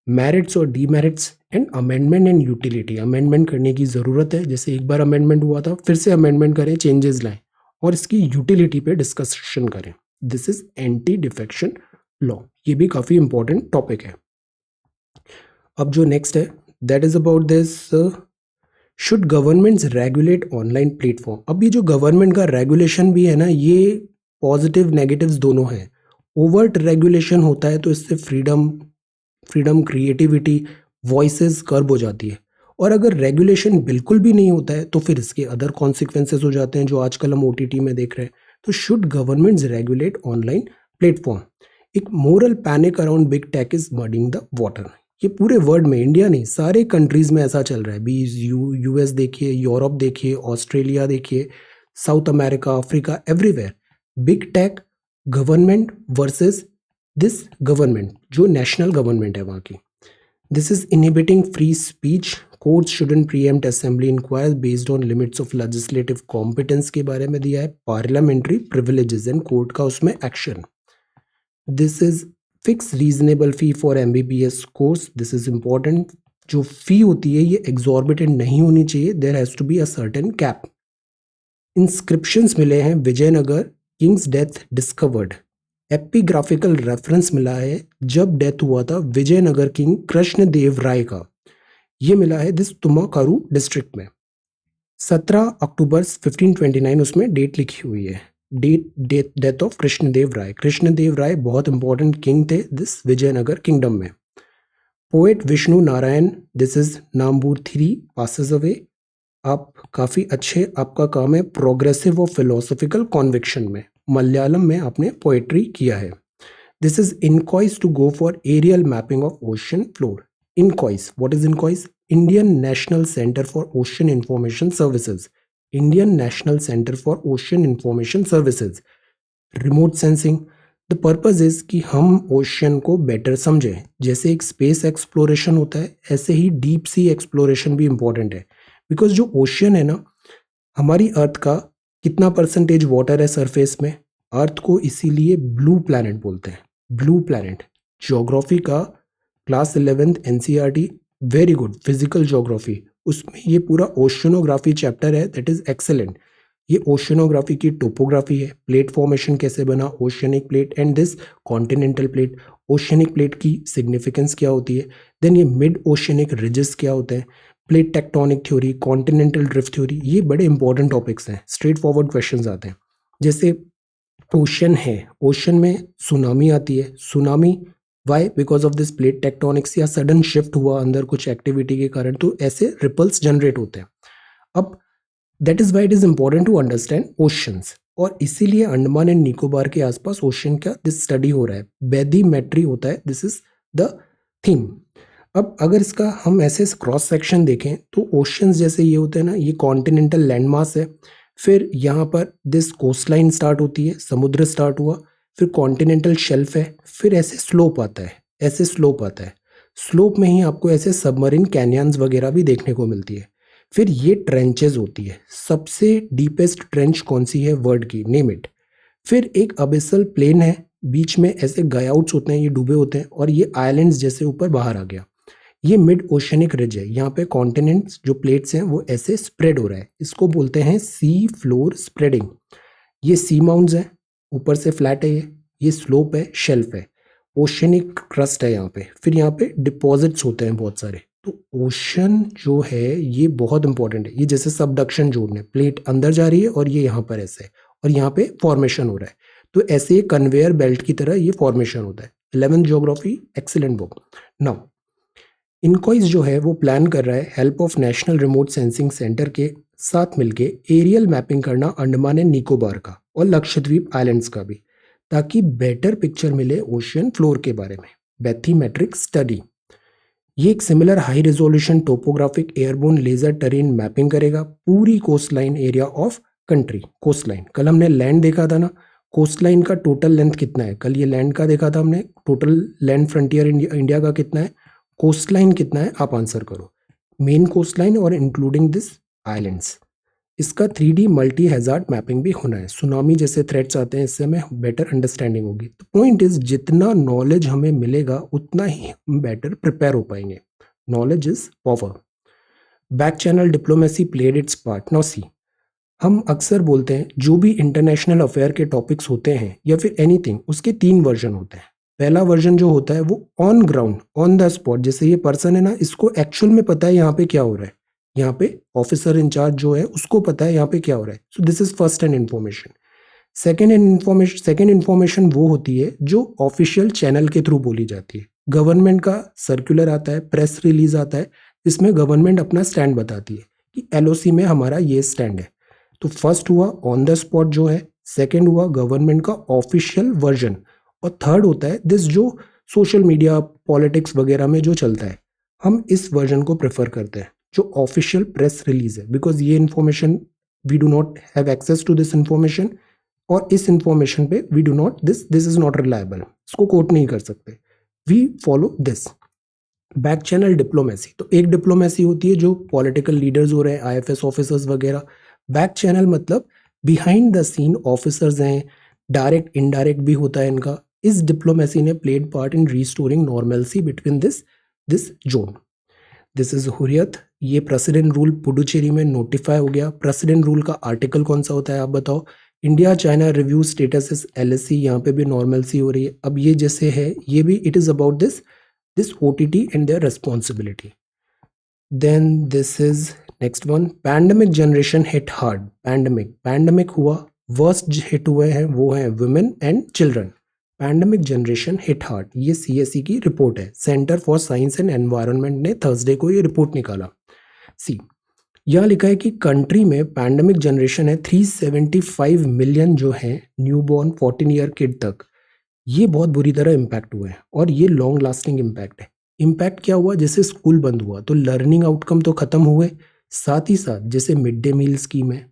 Speaker 1: मेरिट्स और demerits, and amendment and utility. Amendment करने की ज़रूरत है, जैसे एक बार अमेंडमेंट हुआ था फिर से अमेंडमेंट करें, चेंजेस लाएं, और इसकी यूटिलिटी पे डिस्कशन करें। This is anti defection law. ये भी काफ़ी इंपॉर्टेंट टॉपिक है। अब जो नेक्स्ट है that is about this, should governments regulate online platform. अब ये जो गवर्नमेंट का रेगुलेशन भी है ना, ये पॉजिटिव नेगेटिव्स दोनों हैं। ओवर्ट रेगुलेशन होता है तो इससे फ्रीडम फ्रीडम, क्रिएटिविटी, वॉइसेस कर्ब हो जाती है। और अगर रेगुलेशन बिल्कुल भी नहीं होता है तो फिर इसके अदर कॉन्सिक्वेंसेस हो जाते हैं जो आजकल हम OTT में देख रहे हैं। तो should governments regulate online platform? एक moral panic around big tech is muddying the water. ये पूरे वर्ल्ड में, इंडिया नहीं, सारे कंट्रीज में ऐसा चल रहा है। US देखिए, यूरोप देखिए, ऑस्ट्रेलिया देखिए, South America, Africa, everywhere. Big tech government versus this government, जो नेशनल गवर्नमेंट है वहाँ की। This is inhibiting free speech. Courts shouldn't preempt assembly inquiry based on limits of legislative competence के बारे में दिया है। पार्लियामेंट्री प्रिविलेजेस एंड कोर्ट का उसमें action. This is fix reasonable fee for MBBS course. This is important. जो fee होती है ये एग्जॉर्बिटेंट नहीं होनी चाहिए। There has to be a certain cap. Inscriptions मिले हैं Vijayanagar, kings death discovered. Epigraphical reference मिला है जब डेथ हुआ था विजयनगर किंग कृष्णदेव राय का। ये मिला है दिस तुमाकारू डिस्ट्रिक्ट में। 17 अक्टूबर 1529 उसमें डेट लिखी हुई है। Death of Krishnadev Raya. कृष्णदेव राय बहुत इंपॉर्टेंट किंग थे दिस विजयनगर किंगडम में। Poet Vishnu Narayan, this is नामबूर 3, पासेस अवे। आप काफ़ी अच्छे, आपका काम है प्रोग्रेसिव और फिलोसफिकल कॉन्विक्शन में। मलयालम में आपने पोएट्री किया है। This is INCOIS to go for aerial mapping of ocean floor. INCOIS, what is INCOIS? Indian national centre for ocean information services. Indian national centre for ocean information services. Remote sensing, the purpose is कि हम ocean को better समझें। जैसे एक space exploration होता है, ऐसे ही deep sea exploration भी इंपॉर्टेंट है। बिकॉज जो ओशन है ना, हमारी अर्थ का कितना परसेंटेज वाटर है सरफेस में? अर्थ को इसीलिए ब्लू प्लैनेट बोलते हैं। Blue planet. ज्योग्राफी का class 11th NCERT, very good. Physical geography, उसमें ये पूरा ओशनोग्राफी चैप्टर है, दैट इज एक्सेलेंट। ये ओशनोग्राफी की टोपोग्राफी है, प्लेट फॉर्मेशन कैसे बना, oceanic plate and this continental plate. Oceanic plate की सिग्निफिकेंस क्या होती है, देन ये मिड ओशनिक रिजेस क्या होते हैं, plate tectonic theory, continental drift theory, ये बड़े इंपॉर्टेंट टॉपिक्स हैं। स्ट्रेट फॉरवर्ड क्वेश्चंस आते हैं। जैसे ओशन है, ओशन में सुनामी आती है। Tsunami why? Because of this plate tectonics, या सडन शिफ्ट हुआ अंदर कुछ एक्टिविटी के कारण, तो ऐसे रिपल्स जनरेट होते हैं। अब that is why it is important to understand oceans. और इसीलिए अंडमान एंड निकोबार के आसपास ओशन का दिस स्टडी हो रहा है। बैधीमेट्री होता है, दिस इज द थीम। अब अगर इसका हम ऐसे क्रॉस सेक्शन देखें तो ओशंस जैसे ये होते हैं ना, ये कॉन्टिनेंटल लैंडमास है। फिर यहाँ पर दिस कोस्ट लाइन स्टार्ट होती है, समुद्र स्टार्ट हुआ, फिर कॉन्टिनेंटल शेल्फ है, फिर ऐसे स्लोप आता है, ऐसे स्लोप आता है। स्लोप में ही आपको ऐसे सबमरीन कैनियंस वगैरह भी देखने को मिलती है। फिर ये ट्रेंचेस होती है। सबसे डीपेस्ट ट्रेंच कौन सी है वर्ल्ड की? Name it. फिर एक अबिसल प्लेन है, बीच में ऐसे गयाउट्स होते हैं, ये डूबे होते हैं, और ये आइलैंड्स जैसे ऊपर बाहर आ गया। ये मिड ओशनिक रिज है। यहाँ पे कॉन्टिनेंट्स जो प्लेट्स हैं वो ऐसे स्प्रेड हो रहा है, इसको बोलते हैं सी फ्लोर स्प्रेडिंग। ये सी माउंट्स हैं, ऊपर से फ्लैट है, ये स्लोप है, शेल्फ है, ओशनिक क्रस्ट है यहाँ पे। फिर यहाँ पे डिपॉजिट्स होते हैं बहुत सारे। तो ओशन जो है ये बहुत इंपॉर्टेंट है। ये जैसे सबडक्शन जोन है, प्लेट अंदर जा रही है और ये यहाँ पर ऐसे है, और यहाँ पे फॉर्मेशन हो रहा है। तो ऐसे कन्वेयर बेल्ट की तरह ये फॉर्मेशन होता है। 11th geography, excellent book. Now INCOIS जो है वो प्लान कर रहा है help of national remote sensing centre के साथ मिलके एरियल मैपिंग करना अंडमान एंड निकोबार का और लक्षद्वीप आइलैंड्स का भी, ताकि बेटर पिक्चर मिले ओशियन फ्लोर के बारे में। बैथीमेट्रिक स्टडी, ये एक similar high resolution topographic airborne laser terrain mapping करेगा पूरी coastline area of country. Coastline, कल हमने लैंड देखा था ना, कोस्ट लाइन का टोटल लेंथ कितना है? कल ये लैंड का देखा था हमने, टोटल लैंड फ्रंटियर इंडिया का कितना है, कोस्ट लाइन कितना है? आप आंसर करो। मेन कोस्ट लाइन और इंक्लूडिंग दिस आइलैंड्स। इसका 3D मल्टी हैजार्ड मैपिंग भी होना है। सुनामी जैसे थ्रेट्स आते हैं, इससे हमें बेटर अंडरस्टैंडिंग होगी। तो पॉइंट इज, जितना नॉलेज हमें मिलेगा उतना ही हम बेटर प्रिपेयर हो पाएंगे। Knowledge is power. Back channel diplomacy played it's part. Now see, हम अक्सर बोलते हैं जो भी इंटरनेशनल अफेयर के टॉपिक्स होते हैं या फिर एनीथिंग, उसके 3 वर्जन होते हैं। पहला वर्जन जो होता है वो on ground, on the spot, जैसे ये पर्सन है ना, इसको एक्चुअल में पता है यहाँ पे क्या हो रहा है, यहाँ पे ऑफिसर इंचार्ज जो है उसको पता है यहाँ पे क्या हो रहा है। So this is first hand information. Second information वो होती है जो ऑफिशियल चैनल के थ्रू बोली जाती है, गवर्नमेंट का सर्कुलर आता है, प्रेस रिलीज आता है, जिसमें गवर्नमेंट अपना स्टैंड बताती है कि एलओसी में हमारा ये स्टैंड है। तो फर्स्ट हुआ ऑन द स्पॉट जो है, सेकंड हुआ गवर्नमेंट का ऑफिशियल वर्जन, और थर्ड होता है दिस जो सोशल मीडिया पॉलिटिक्स वगैरह में जो चलता है, हम इस वर्जन को प्रेफर करते हैं जो ऑफिशियल प्रेस रिलीज है, बिकॉज ये information we do not have access to this information, और इस इंफॉर्मेशन पे we do not this is not reliable, इसको कोट नहीं कर सकते, we follow this. Back channel diplomacy, तो एक डिप्लोमेसी होती है जो पॉलिटिकल लीडर्स हो रहे हैं, आईएफएस ऑफिसर्स वगैरह। बैक चैनल मतलब बिहाइंड द सीन ऑफिसर्स हैं, डायरेक्ट इनडायरेक्ट भी होता है इनका। इस डिप्लोमेसी ने played part in restoring normalcy between this zone. This is Hurriyat. ये प्रेसिडेंट रूल पुडुचेरी में नोटिफाई हो गया। प्रेसिडेंट रूल का आर्टिकल कौन सा होता है आप बताओ? India China review status is LSC, यहाँ पे भी नॉर्मलसी हो रही है। अब ये जैसे है, ये भी it is about this OTT and their responsibility. Then this is next one, pandemic generation hit hard. Pandemic हुआ, worst hit हुए हैं वो हैं women and children. Pandemic generation hit hard, ये CSE की रिपोर्ट है। Centre for science and environment ने Thursday को ये रिपोर्ट निकाला। सी यहाँ लिखा है कि कंट्री में पैंडेमिक जनरेशन है 375 मिलियन जो है न्यूबॉर्न 14 ईयर किड तक, ये बहुत बुरी तरह इम्पैक्ट हुए हैं, और ये लॉन्ग लास्टिंग इम्पैक्ट है। इम्पैक्ट क्या हुआ? जैसे स्कूल बंद हुआ तो लर्निंग आउटकम तो खत्म हुए, साथ ही साथ जैसे मिड डे मील स्कीम है,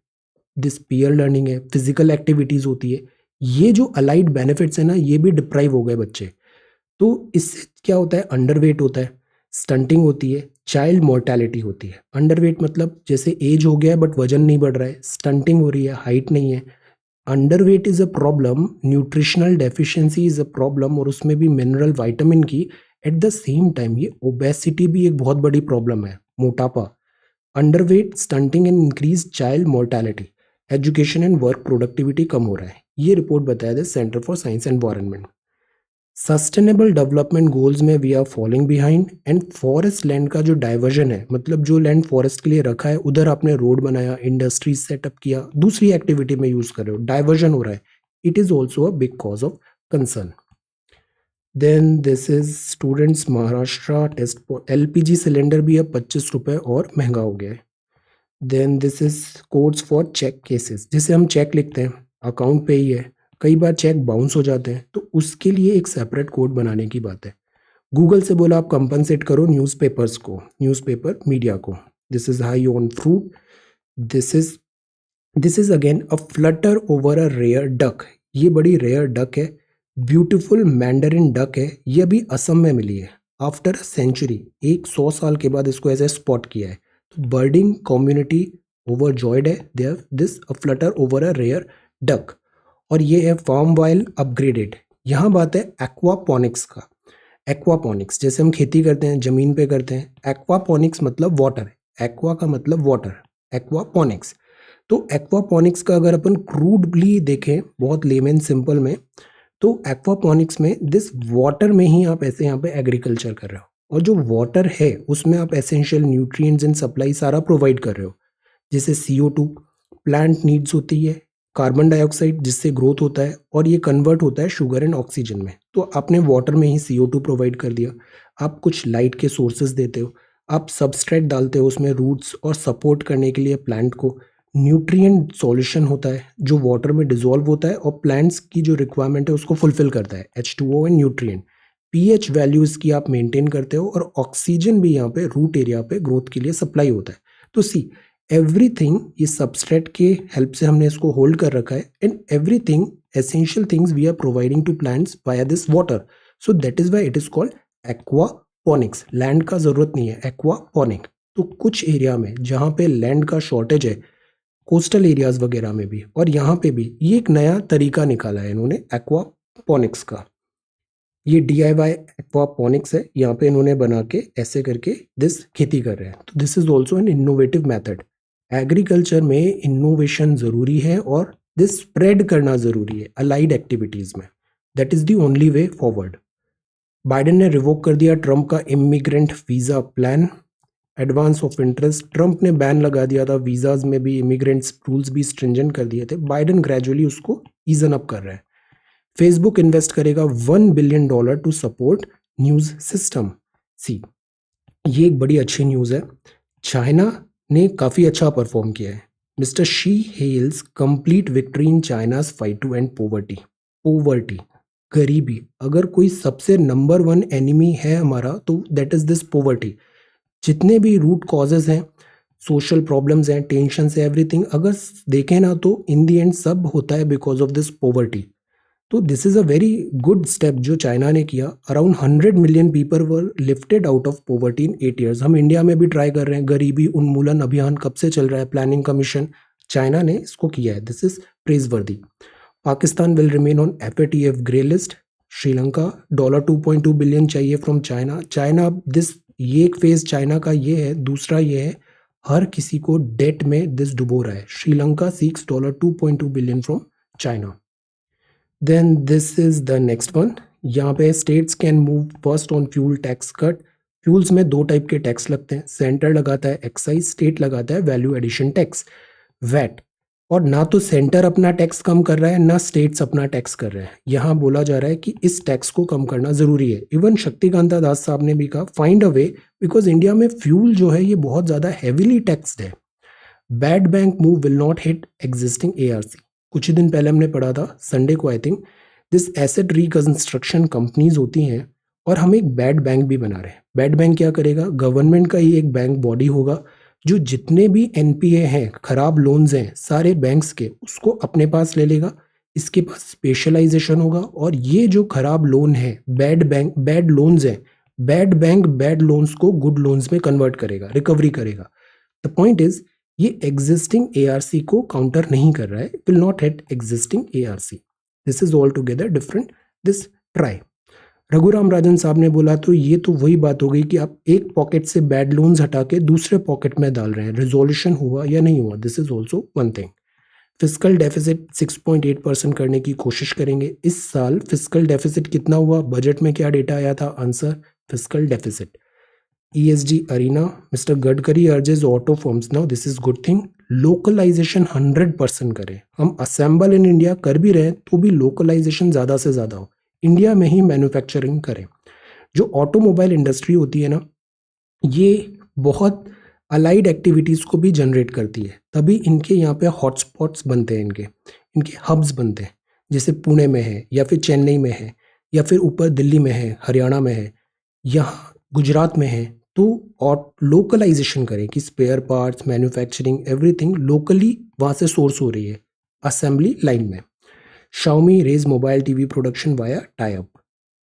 Speaker 1: दिस पीयर लर्निंग है, फिजिकल एक्टिविटीज होती है, ये जो अलाइड बेनिफिट्स है ना, ये भी डिप्राइव हो गए बच्चे। तो इससे क्या होता है? अंडरवेट होता है, स्टंटिंग होती है, चाइल्ड मोर्टेलिटी होती है। अंडरवेट मतलब जैसे एज हो गया है बट वजन नहीं बढ़ रहा है, स्टंटिंग हो रही है, हाइट नहीं है। Underweight is a problem, nutritional deficiency is a problem, और उसमें भी मिनरल विटामिन की। एट द सेम टाइम ये ओबेसिटी भी एक बहुत बड़ी प्रॉब्लम है, मोटापा। Underweight, stunting and increase child mortality, education and work productivity कम हो रहा है, ये रिपोर्ट बताया था centre for science environment. Sustainable development goals में we are following behind, and forest land का जो डाइवर्जन है, मतलब जो लैंड फॉरेस्ट के लिए रखा है उधर आपने रोड बनाया, इंडस्ट्रीज सेटअप किया, दूसरी एक्टिविटी में यूज कर रहे हो, डाइवर्जन हो रहा है, it is also a big cause of concern. Then this is students Maharashtra test LPG cylinder भी अब 25 रुपये और महंगा हो गया है। Then this is codes for check cases, जैसे हम चेक लिखते हैं, अकाउंट पे ही है, कई बार चेक बाउंस हो जाते हैं, तो उसके लिए एक सेपरेट कोड बनाने की बात है। गूगल से बोला आप कंपनसेट करो न्यूज़पेपर्स को, न्यूज़पेपर मीडिया को। This is high on fruit. This is again a flutter over a rare duck, ये बड़ी रेयर डक है, ब्यूटीफुल मैंडरिन डक है, ये अभी असम में मिली है। आफ्टर अ सेंचुरी, 100 साल के बाद इसको ऐसे स्पॉट किया है। तो बर्डिंग कम्युनिटी ओवर जॉयड है, they have this a flutter over a rare duck. और ये है फार्म वाइल अपग्रेडेड। यहाँ बात है एक्वापॉनिक्स का। एक्वापॉनिक्स जैसे हम खेती करते हैं, जमीन पे करते हैं, एक्वापॉनिक्स मतलब वाटर, एक्वा का मतलब वाटर, एक्वापॉनिक्स। तो एक्वापॉनिक्स का अगर अपन क्रूडली देखें बहुत लेमन सिंपल में, तो एक्वापॉनिक्स में दिस वाटर में ही आप ऐसे यहाँ पे एग्रीकल्चर कर रहे हो, और जो वाटर है उसमें आप एसेंशियल न्यूट्रिएंट्स एंड सप्लाई सारा प्रोवाइड कर रहे हो, जैसे CO2 प्लांट नीड्स होती है, कार्बन डाइऑक्साइड जिससे ग्रोथ होता है, और ये कन्वर्ट होता है शुगर एंड ऑक्सीजन में। तो आपने वाटर में ही CO2 प्रोवाइड कर दिया, आप कुछ लाइट के सोर्सेज देते हो, आप सबस्ट्रेट डालते हो उसमें रूट्स और सपोर्ट करने के लिए प्लांट को, न्यूट्रिएंट सॉल्यूशन होता है जो वाटर में डिजोल्व होता है और प्लांट्स की जो रिक्वायरमेंट है उसको फुलफिल करता है, H2O and nutrient. PH values की आप मेंटेन करते हो, और ऑक्सीजन भी यहाँ पे रूट एरिया पे ग्रोथ के लिए सप्लाई होता है। तो सी एवरीथिंग ये सबस्ट्रेट के हेल्प से हमने इसको होल्ड कर रखा है, and everything essential things we are providing to plants via this water. So that is why it is called aquaponics. Land का जरूरत नहीं है, एक्वापॉनिक। तो कुछ एरिया में जहाँ पे लैंड का शॉर्टेज है, कोस्टल एरियाज वगैरह में भी, और यहाँ पे भी, ये एक नया तरीका निकाला है इन्होंने एक्वापॉनिक्स का। ये DIY एक्वापॉनिक्स है, यहाँ पे इन्होंने बना के ऐसे करके दिस खेती कर रहे हैं। तो this is also an innovative method. Agriculture में इनोवेशन ज़रूरी है, और दिस स्प्रेड करना ज़रूरी है अलाइड एक्टिविटीज़ में। That is the only way forward. Biden ने रिवोक कर दिया ट्रंप का immigrant visa plan, advance of interest. Trump ने बैन लगा दिया था वीज़ाज में भी, इमिग्रेंट्स रूल्स भी स्ट्रिंजेंट कर दिए थे, बाइडेन ग्रेजुअली उसको ईजन अप कर रहा है। फेसबुक इन्वेस्ट करेगा $1 billion to support news system. See, ये एक बड़ी अच्छी न्यूज़ है। चाइना ने काफ़ी अच्छा परफॉर्म किया है। Mister Xi hails complete victory in China's fight to end poverty. Poverty, गरीबी, अगर कोई सबसे नंबर वन एनिमी है हमारा तो दैट इज दिस पोवर्टी। जितने भी रूट कॉजेज हैं, सोशल प्रॉब्लम्स हैं, टेंशन है, एवरीथिंग अगर देखें ना तो इन दी एंड सब होता है बिकॉज ऑफ दिस पोवर्टी। तो this is a very good step जो चाइना ने किया। Around 100 million people were lifted out of poverty in 8 years। हम इंडिया में भी ट्राई कर रहे हैं, गरीबी उन्मूलन अभियान कब से चल रहा है, प्लानिंग कमीशन, चाइना ने इसको किया है। दिस इज प्रेज वर्दी। Pakistan will remain on FATF grey list. Sri Lanka $2.2 billion चाहिए फ्रॉम चाइना। चाइना दिस, ये एक फेज चाइना का ये है। दूसरा ये है, हर किसी को डेट में दिस डुबो रहा है। Sri Lanka seeks $2.2 billion from China. Then this is the next one. यहाँ पे states can move first on fuel tax cut. Fuels में दो टाइप के टैक्स लगते हैं, सेंटर लगाता है एक्साइज, स्टेट लगाता है वैल्यू एडिशन टैक्स, वैट। और ना तो सेंटर अपना टैक्स कम कर रहा है ना स्टेट्स अपना टैक्स कर रहे हैं। यहाँ बोला जा रहा है कि इस टैक्स को कम करना जरूरी है। इवन शक्तिकांता दास साहब ने भी कहा find a way, because India में फ्यूल जो है ये बहुत ज्यादा हैवीली टैक्स्ड है। Bad bank move will not hit existing ARC। कुछ ही दिन पहले हमने पढ़ा था संडे को, I think, this asset reconstruction companies होती हैं और हम एक बैड बैंक भी बना रहे हैं। बैड बैंक क्या करेगा, गवर्नमेंट का ही एक बैंक बॉडी होगा जो जितने भी NPA हैं, खराब लोन्स हैं सारे बैंक्स के, उसको अपने पास ले लेगा। इसके पास स्पेशलाइजेशन होगा और ये जो खराब लोन है, बैड बैंक, बैड लोन्स हैं, बैड बैंक बैड लोन्स को गुड लोन्स में कन्वर्ट करेगा, रिकवरी करेगा। द पॉइंट इज, ये एग्जिस्टिंग ARC को काउंटर नहीं कर रहा है, will not hit existing ARC। This is all together different, this try. Raghuram Rajan साहब ने बोला तो ये तो वही बात हो गई कि आप एक पॉकेट से बैड लोन्स हटा के दूसरे पॉकेट में डाल रहे हैं, रिजोल्यूशन हुआ या नहीं हुआ, this is also one thing. Physical deficit 6.8% करने की कोशिश करेंगे इस साल। फिजिकल डेफिसिट कितना हुआ, बजट में क्या डेटा आया था, answer physical deficit. ESG arena, Mr. Gadkari urges auto firms, now this is good thing, localisation 100% करें। हम असेंबल इन इंडिया कर भी रहे हैं तो भी लोकलाइजेशन ज़्यादा से ज़्यादा हो, इंडिया में ही मैन्युफैक्चरिंग करें। जो ऑटोमोबाइल इंडस्ट्री होती है ना, ये बहुत अलाइड एक्टिविटीज़ को भी जनरेट करती है, तभी इनके यहाँ पे हॉटस्पॉट्स बनते हैं, इनके हब्स बनते हैं। जैसे पुणे में है या फिर चेन्नई में है या फिर ऊपर दिल्ली में है, हरियाणा में है, यहाँ गुजरात में है। तो और लोकलाइजेशन करें कि spare parts, manufacturing, everything locally वहाँ से सोर्स हो रही है असेंबली लाइन में। Xiaomi raise mobile TV production via tie up,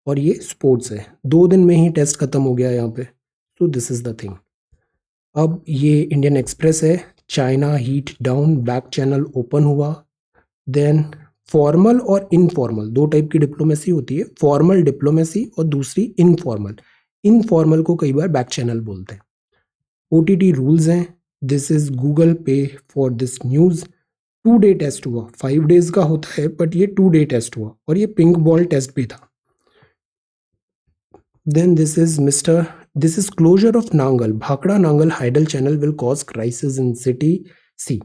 Speaker 1: और ये स्पोर्ट्स है। 2 दिन में ही टेस्ट खत्म हो गया यहाँ पे। तो दिस इज द थिंग। अब ये इंडियन एक्सप्रेस है, China heat down, back channel open हुआ। देन फॉर्मल और इनफॉर्मल, दो टाइप की डिप्लोमेसी होती है, फॉर्मल डिप्लोमेसी और दूसरी इनफॉर्मल। इनफॉर्मल को कई बार बैक चैनल बोलते हैं। OTT रूल्स हैं, this is Google pay for this news. 2 day test हुआ, 5 days का होता है बट ये 2 day टेस्ट हुआ और ये पिंक बॉल टेस्ट भी था। Then this is closure of Nangal, Bhakra Nangal hydel channel will cause crisis in city. See,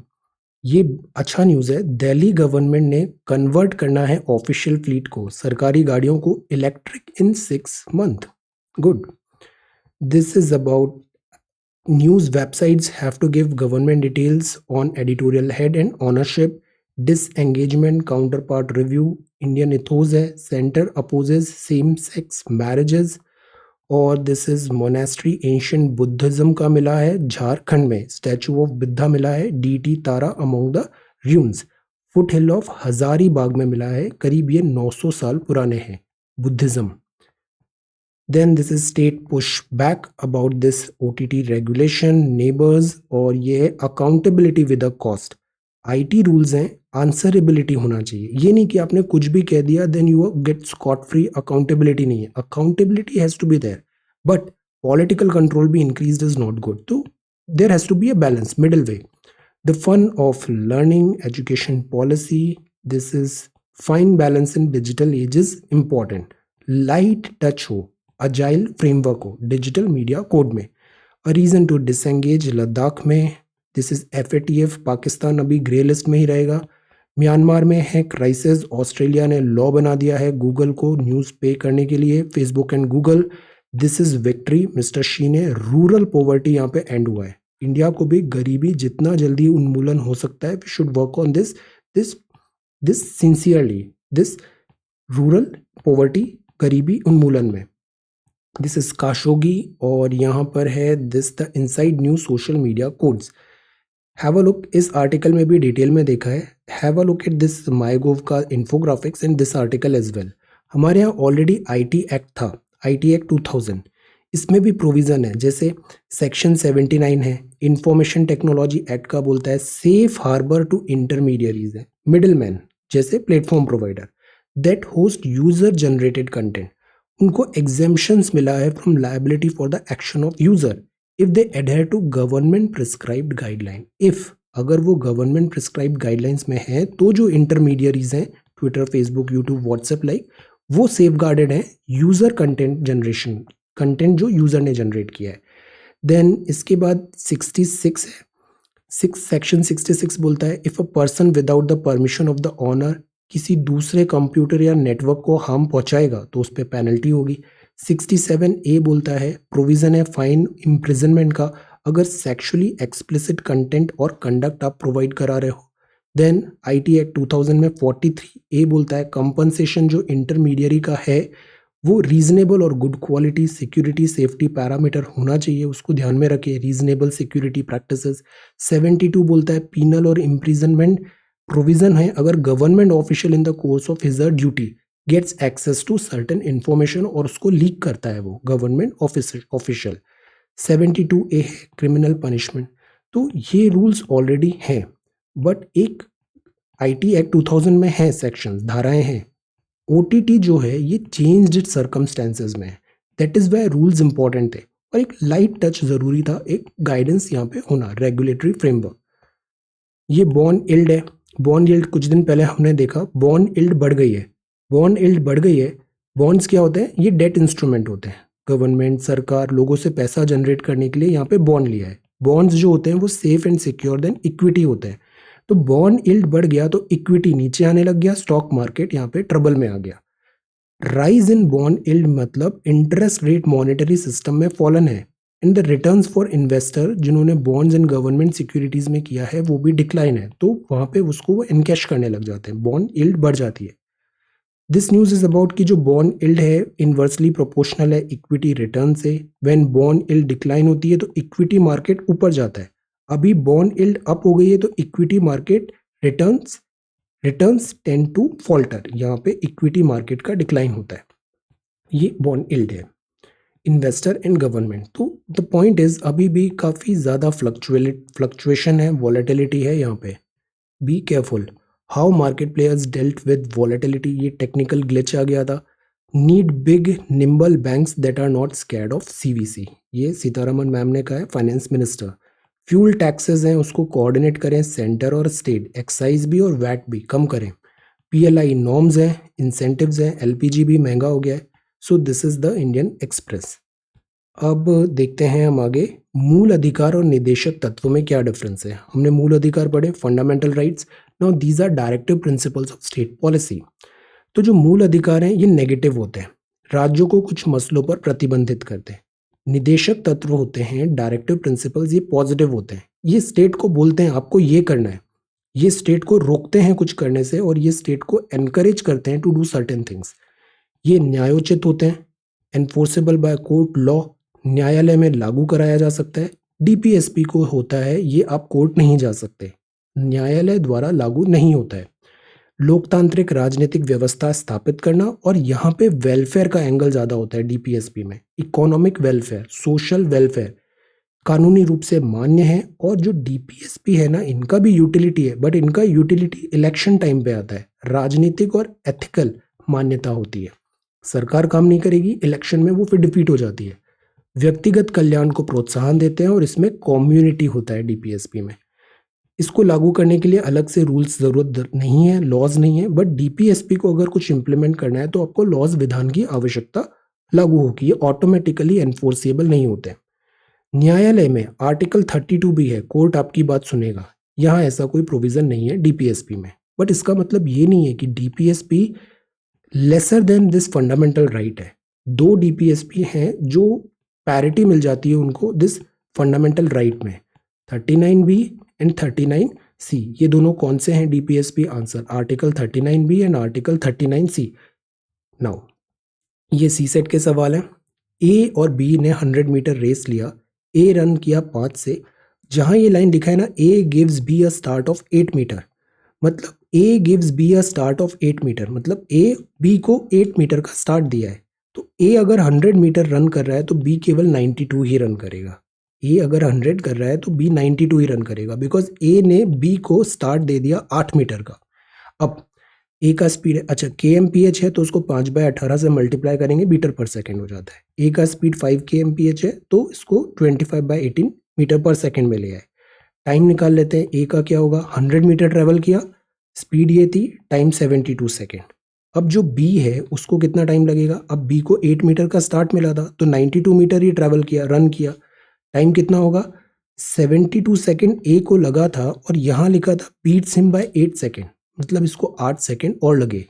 Speaker 1: ये अच्छा न्यूज़ है। दिल्ली गवर्नमेंट ने कन्वर्ट करना है ऑफिशियल फ्लीट को, सरकारी गाड़ियों को, electric in 6 months। Good. This is about news websites have to give government details on editorial head and ownership, disengagement, counterpart review, Indian ethos है, center opposes same sex marriages, और this is monastery ancient Buddhism का मिला है झारखंड में, statue of Buddha मिला है DT Tara among the ruins. Foot hill of Hazaribagh में मिला है, करीब ये 900 साल पुराने हैं Buddhism. Then this is state push back about this OTT regulation, neighbours, और ये है accountability with a cost. IT rules हैं, आंसरेबिलिटी होना चाहिए। ये नहीं कि आपने कुछ भी कह दिया then you get scot free, accountability नहीं है, accountability has to be there, but political control भी इंक्रीज इज नॉट गुड। तो there has to be a balance, middle way. The fun of learning, education policy, this is fine balance in digital age is important. Light touch हो, agile framework हो digital media code में। A reason to disengage Ladakh में, this is FATF, Pakistan अभी grey list में ही रहेगा। Myanmar में है crisis, Australia ने लॉ बना दिया है गूगल को न्यूज़ पे करने के लिए, Facebook and Google, this is victory, mister she ने, रूरल पॉवर्टी यहाँ पे एंड हुआ है। इंडिया को भी गरीबी जितना जल्दी उन्मूलन हो सकता है, we should work on this sincerely, this rural poverty, गरीबी उन्मूलन में। दिस इज काशोगी, और यहाँ पर है this the inside new social media codes. Have a look, इस आर्टिकल में भी डिटेल में देखा है, have a look at this MyGov का infographics and this article as well. हमारे यहाँ ऑलरेडी आईटी एक्ट था, आईटी एक्ट 2000, इसमें भी प्रोविज़न है, जैसे सेक्शन 79 है, इंफॉर्मेशन टेक्नोलॉजी एक्ट का बोलता है सेफ हार्बर टू इंटरमीडियरीज है, मिडिल मैन जैसे platform provider that host user generated content, उनको एग्जेम्पशंस मिला है from liability for the action of user if they adhere to government prescribed guideline. If अगर वो गवर्नमेंट प्रिस्क्राइब्ड गाइडलाइंस में है तो जो इंटरमीडियरीज हैं, Twitter, Facebook, YouTube, WhatsApp like, वो सेफ गार्डेड है यूजर कंटेंट जनरेशन, कंटेंट जो यूजर ने जनरेट किया है। देन इसके बाद 66 है, सेक्शन 66 बोलता है if a person without the permission of the owner किसी दूसरे कंप्यूटर या नेटवर्क को हार्म पहुंचाएगा तो उस पर पेनल्टी होगी। 67A बोलता है, प्रोविजन है फाइन इम्प्रिजनमेंट का अगर सेक्सुअली एक्सप्लिसिट कंटेंट और कंडक्ट आप प्रोवाइड करा रहे हो। देन आईटी एक्ट 2000 में 43A बोलता है कंपनसेशन जो इंटरमीडियरी का है वो रीजनेबल और good quality security safety parameter होना चाहिए, उसको ध्यान में रखे, रीजनेबल सिक्योरिटी प्रैक्टिसेस। 72 बोलता है पीनल और इम्प्रिजनमेंट प्रोविजन है अगर government official in the course of his duty gets access to certain information और उसको लीक करता है वो गवर्नमेंट ऑफिशियल। 72A है क्रिमिनल पनिशमेंट। तो ये रूल्स ऑलरेडी हैं, बट एक आईटी एक्ट 2000 में है सेक्शन, धाराएं हैं। ओटीटी जो है ये चेंज्ड सर्कमस्टेंसेज में है, that is why rules important थे और एक लाइट टच जरूरी था, एक गाइडेंस यहाँ पे होना, रेगुलेटरी फ्रेमवर्क। ये बॉन्ड यील्ड है, बॉन्ड यील्ड कुछ दिन पहले हमने देखा, बॉन्ड यील्ड बढ़ गई है, बॉन्ड यील्ड बढ़ गई है। बॉन्ड्स क्या होते हैं? ये डेट इंस्ट्रूमेंट होते हैं, गवर्नमेंट, सरकार लोगों से पैसा जनरेट करने के लिए यहाँ पे बॉन्ड लिया है। बॉन्ड्स जो होते हैं वो safe and secure than equity होते हैं। तो बॉन्ड यील्ड बढ़ गया तो इक्विटी नीचे आने लग गया, स्टॉक मार्केट यहाँ पे ट्रबल में आ गया। राइज इन बॉन्ड यील्ड मतलब इंटरेस्ट रेट मॉनेटरी सिस्टम में फॉलन है, and the returns for investor जिन्होंने बॉन्ड्स एंड गवर्नमेंट सिक्योरिटीज में किया है वो भी डिक्लाइन है, तो वहां पे उसको वो इनकैश करने लग जाते हैं, बॉन्ड यील्ड बढ़ जाती है। दिस न्यूज इज अबाउट कि जो बॉन्ड यील्ड है इनवर्सली प्रोपोर्शनल है इक्विटी रिटर्न से। व्हेन बॉन्ड यील्ड डिक्लाइन होती है तो इक्विटी मार्केट ऊपर जाता है, अभी बॉन्ड यील्ड अप हो गई है तो equity market returns tend to falter, यहाँ पे इक्विटी मार्केट का डिक्लाइन होता है। ये बॉन्ड यील्ड है। इन्वेस्टर एंड गवर्नमेंट, तो द पॉइंट इज अभी भी काफ़ी ज़्यादा फ्लक्चुएशन है, वॉलेटिलिटी है यहाँ पे। Be careful how market players dealt with volatility, ये टेक्निकल ग्लिच आ गया था। Need big nimble banks that are not scared of CVC, ये सीतारमन मैम ने कहा है, फाइनेंस मिनिस्टर। फ्यूल टैक्सेस हैं उसको कोऑर्डिनेट करें सेंटर और स्टेट, एक्साइज भी और वैट भी कम करें। पीएलआई नॉर्म्स हैं, इंसेंटिव्स हैं, एलपीजी भी महंगा हो गया है। So this is the Indian express. अब देखते हैं हम आगे, मूल अधिकार और निदेशक तत्व में क्या डिफरेंस है। हमने मूल अधिकार पढ़े, fundamental rights. Now these are directive principles of state policy. तो जो मूल अधिकार हैं ये नेगेटिव होते हैं, राज्यों को कुछ मसलों पर प्रतिबंधित करते हैं। निदेशक तत्व होते हैं डायरेक्टिव प्रिंसिपल्स, ये पॉजिटिव होते हैं, ये स्टेट को बोलते हैं आपको ये करना है, ये स्टेट को रोकते हैं कुछ करने से और ये स्टेट को एनकरेज करते हैं टू डू सर्टेन थिंग्स। ये न्यायोचित होते हैं, एनफोर्सेबल बाय कोर्ट लॉ, न्यायालय में लागू कराया जा सकता है। डीपीएसपी को होता है ये आप कोर्ट नहीं जा सकते, न्यायालय द्वारा लागू नहीं होता है। लोकतांत्रिक राजनीतिक व्यवस्था स्थापित करना, और यहाँ पे वेलफेयर का एंगल ज़्यादा होता है डीपीएसपी में, इकोनॉमिक वेलफेयर, सोशल वेलफेयर कानूनी रूप से मान्य है। और जो डीपीएसपी है ना, इनका भी यूटिलिटी है, बट इनका यूटिलिटी इलेक्शन टाइम पे आता है, राजनीतिक और एथिकल मान्यता होती है। सरकार काम नहीं करेगी, इलेक्शन में वो फिर डिफीट हो जाती है। व्यक्तिगत कल्याण को प्रोत्साहन देते हैं और इसमें कम्युनिटी होता है डीपीएसपी में। इसको लागू करने के लिए अलग से रूल्स ज़रूरत नहीं है, लॉज नहीं है, बट डीपीएसपी को अगर कुछ इंप्लीमेंट करना है तो आपको लॉज विधान की आवश्यकता लागू होगी, ये ऑटोमेटिकली एनफोर्सेबल नहीं होते। न्यायालय में आर्टिकल 32 भी है, कोर्ट आपकी बात सुनेगा, यहाँ ऐसा कोई प्रोविजन नहीं है डीपीएसपी में। बट इसका मतलब ये नहीं है कि DPSP lesser than this fundamental right है। दो डीपीएसपी हैं जो पैरिटी मिल जाती है उनको दिस फंडामेंटल राइट में, 39B एंड 39C। ये दोनों कौन से हैं DPSP? Answer article 39B and article 39C। Now ये सी सेट के सवाल हैं। ए और बी ने 100 मीटर रेस लिया। ए रन किया 5 से। जहां ये लाइन लिखा है ना, A gives B a start of 8 metre, मतलब A gives B a start of 8 metre, मतलब ए बी को 8 मीटर का स्टार्ट दिया है। तो ए अगर 100 मीटर रन कर रहा है तो बी केवल 92 ही रन करेगा। ए अगर 100 कर रहा है तो बी 92 ही रन करेगा, बिकॉज ए ने बी को स्टार्ट दे दिया 8 मीटर का। अब ए का स्पीड है, अच्छा kmph है तो उसको 5/18 से मल्टीप्लाई करेंगे, मीटर पर सेकेंड हो जाता है। ए का स्पीड 5 kmph है तो इसको 25/18 मीटर पर सेकेंड में ले आए। टाइम निकाल लेते हैं। ए का क्या होगा, 100 मीटर ट्रेवल किया, स्पीड ये थी, टाइम 72 सेकेंड। अब जो बी है उसको कितना टाइम लगेगा? अब बी को 8 मीटर का स्टार्ट मिला था तो 92 मीटर ही ट्रेवल किया, रन किया। टाइम कितना होगा? 72 सेकेंड ए को लगा था, और यहाँ लिखा था बीट्स हिम बाय 8 सेकेंड, मतलब इसको 8 सेकेंड और लगे।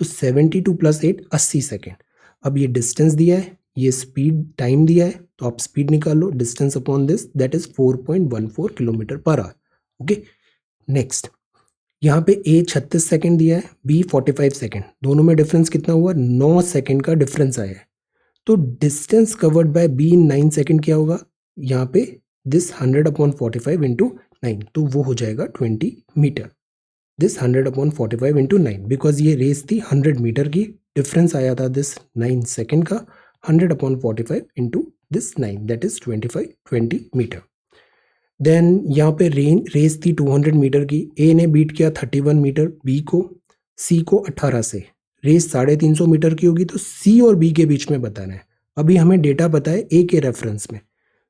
Speaker 1: तो 72 + 8 80 सेकेंड। अब ये डिस्टेंस दिया है, ये स्पीड टाइम दिया है, तो आप स्पीड निकाल लो, distance upon this, that is 4.14 kilometre per hour. Okay, next यहाँ पे ए 36 सेकेंड दिया है, बी 45 सेकेंड, दोनों में डिफरेंस कितना हुआ? 9 सेकेंड का डिफरेंस आया है। तो distance covered by be in 9 second क्या होगा? यहाँ पे दिस 100/45 × 9, तो वो हो जाएगा 20 मीटर। दिस 100/45 × 9, बिकॉज ये रेस थी 100 मीटर की, डिफरेंस आया था दिस 9 सेकेंड का। 100/45 × this 9, that is 20 metre. Then यहाँ पे रेस थी 200 मीटर की। ए ने बीट किया 31 मीटर बी को, सी को 18 से। रेस 350 मीटर की होगी, तो सी और बी के बीच में बताना है। अभी हमें डेटा पता है ए के रेफरेंस में,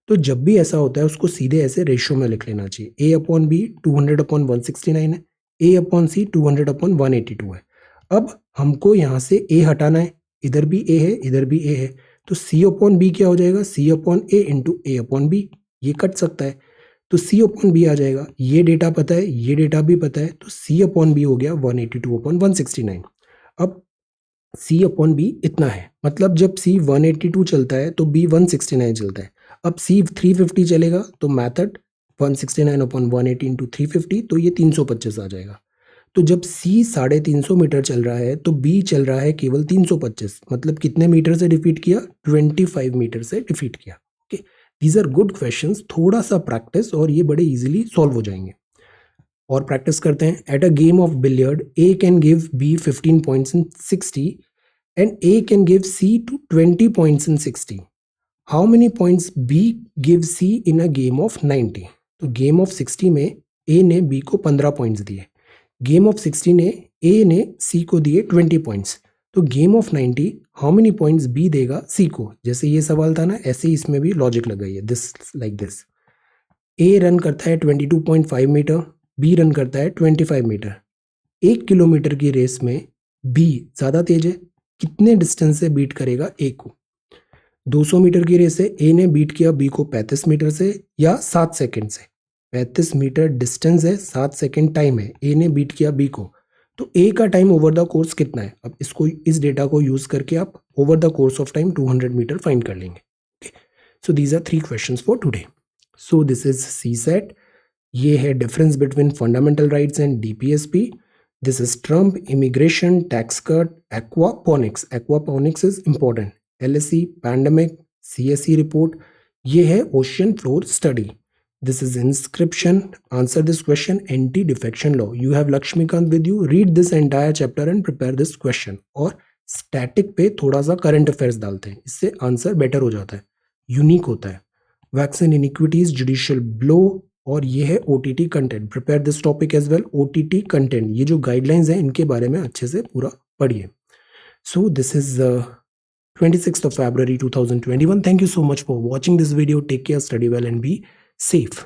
Speaker 1: तो जब भी ऐसा होता है उसको सीधे ऐसे रेशियो में लिख लेना चाहिए। A/B 200/169 है, A/C 200/182 है। अब हमको यहाँ से A हटाना है, इधर भी A है, इधर भी A है, तो C/B क्या हो जाएगा? C/A × A/B, ये कट सकता है, तो C/B आ जाएगा। ये डेटा पता है, ये डेटा भी पता है, तो C/B हो गया 182/169। अब C/B इतना है, मतलब जब C 182 चलता है तो B 169 चलता है। अब C 350 चलेगा तो मैथड 169/180 × 350, तो ये 325 आ जाएगा। तो जब C 350 मीटर चल रहा है तो B चल रहा है केवल 325, मतलब कितने मीटर से डिफीट किया? 25 मीटर से डिफीट किया। Okay, these are good questions, थोड़ा सा प्रैक्टिस और ये बड़े इजीली सॉल्व हो जाएंगे। और प्रैक्टिस करते हैं। At a game of billiard A can give B 15 points in 60 and A can give C to 20 points in 60. How many points B gives C in a game of 90? तो game of 60 में A ने B को 15 points दिए, game of 60 ने A ने C को दिए 20 points, तो game of 90 how many points B देगा C को? जैसे ये सवाल था ना, ऐसे ही इसमें भी लॉजिक लगाइए, this like this. A run करता है 22.5 मीटर, B रन करता है 25 मीटर। 1 किलोमीटर की रेस में B ज़्यादा तेज है, कितने डिस्टेंस से बीट करेगा A को? 200 मीटर की रेस है, A ने बीट किया B को 35 मीटर से या 7 सेकंड से। 35 मीटर डिस्टेंस है, 7 सेकंड टाइम है, A ने बीट किया B को, तो A का टाइम ओवर द कोर्स कितना है? अब इसको, इस डेटा को यूज करके आप over the course of time 200 metre find कर लेंगे। So these are 3 questions for today. So this is CSAT. ये है difference between fundamental rights and DPSP. This is Trump, immigration, tax cut, aquaponics. Aquaponics is important. LSE, pandemic, CSE report. ये है ocean floor study. This is inscription. Answer this question. Anti-defection law. You have Lakshmikant with you. Read this entire chapter and prepare this question. और static पे थोड़ा सा current affairs डालते हैं, इससे answer better हो जाता है, यूनिक होता है। वैक्सीन इनिक्विटीज, जुडिशियल ब्लो, और ये है OTT content. Prepare this topic as well. OTT content, ये जो गाइडलाइंस हैं इनके बारे में अच्छे से पूरा पढ़िए। सो this is 26th of February 2021. Thank you so much for watching this video. Take care, study well and be safe.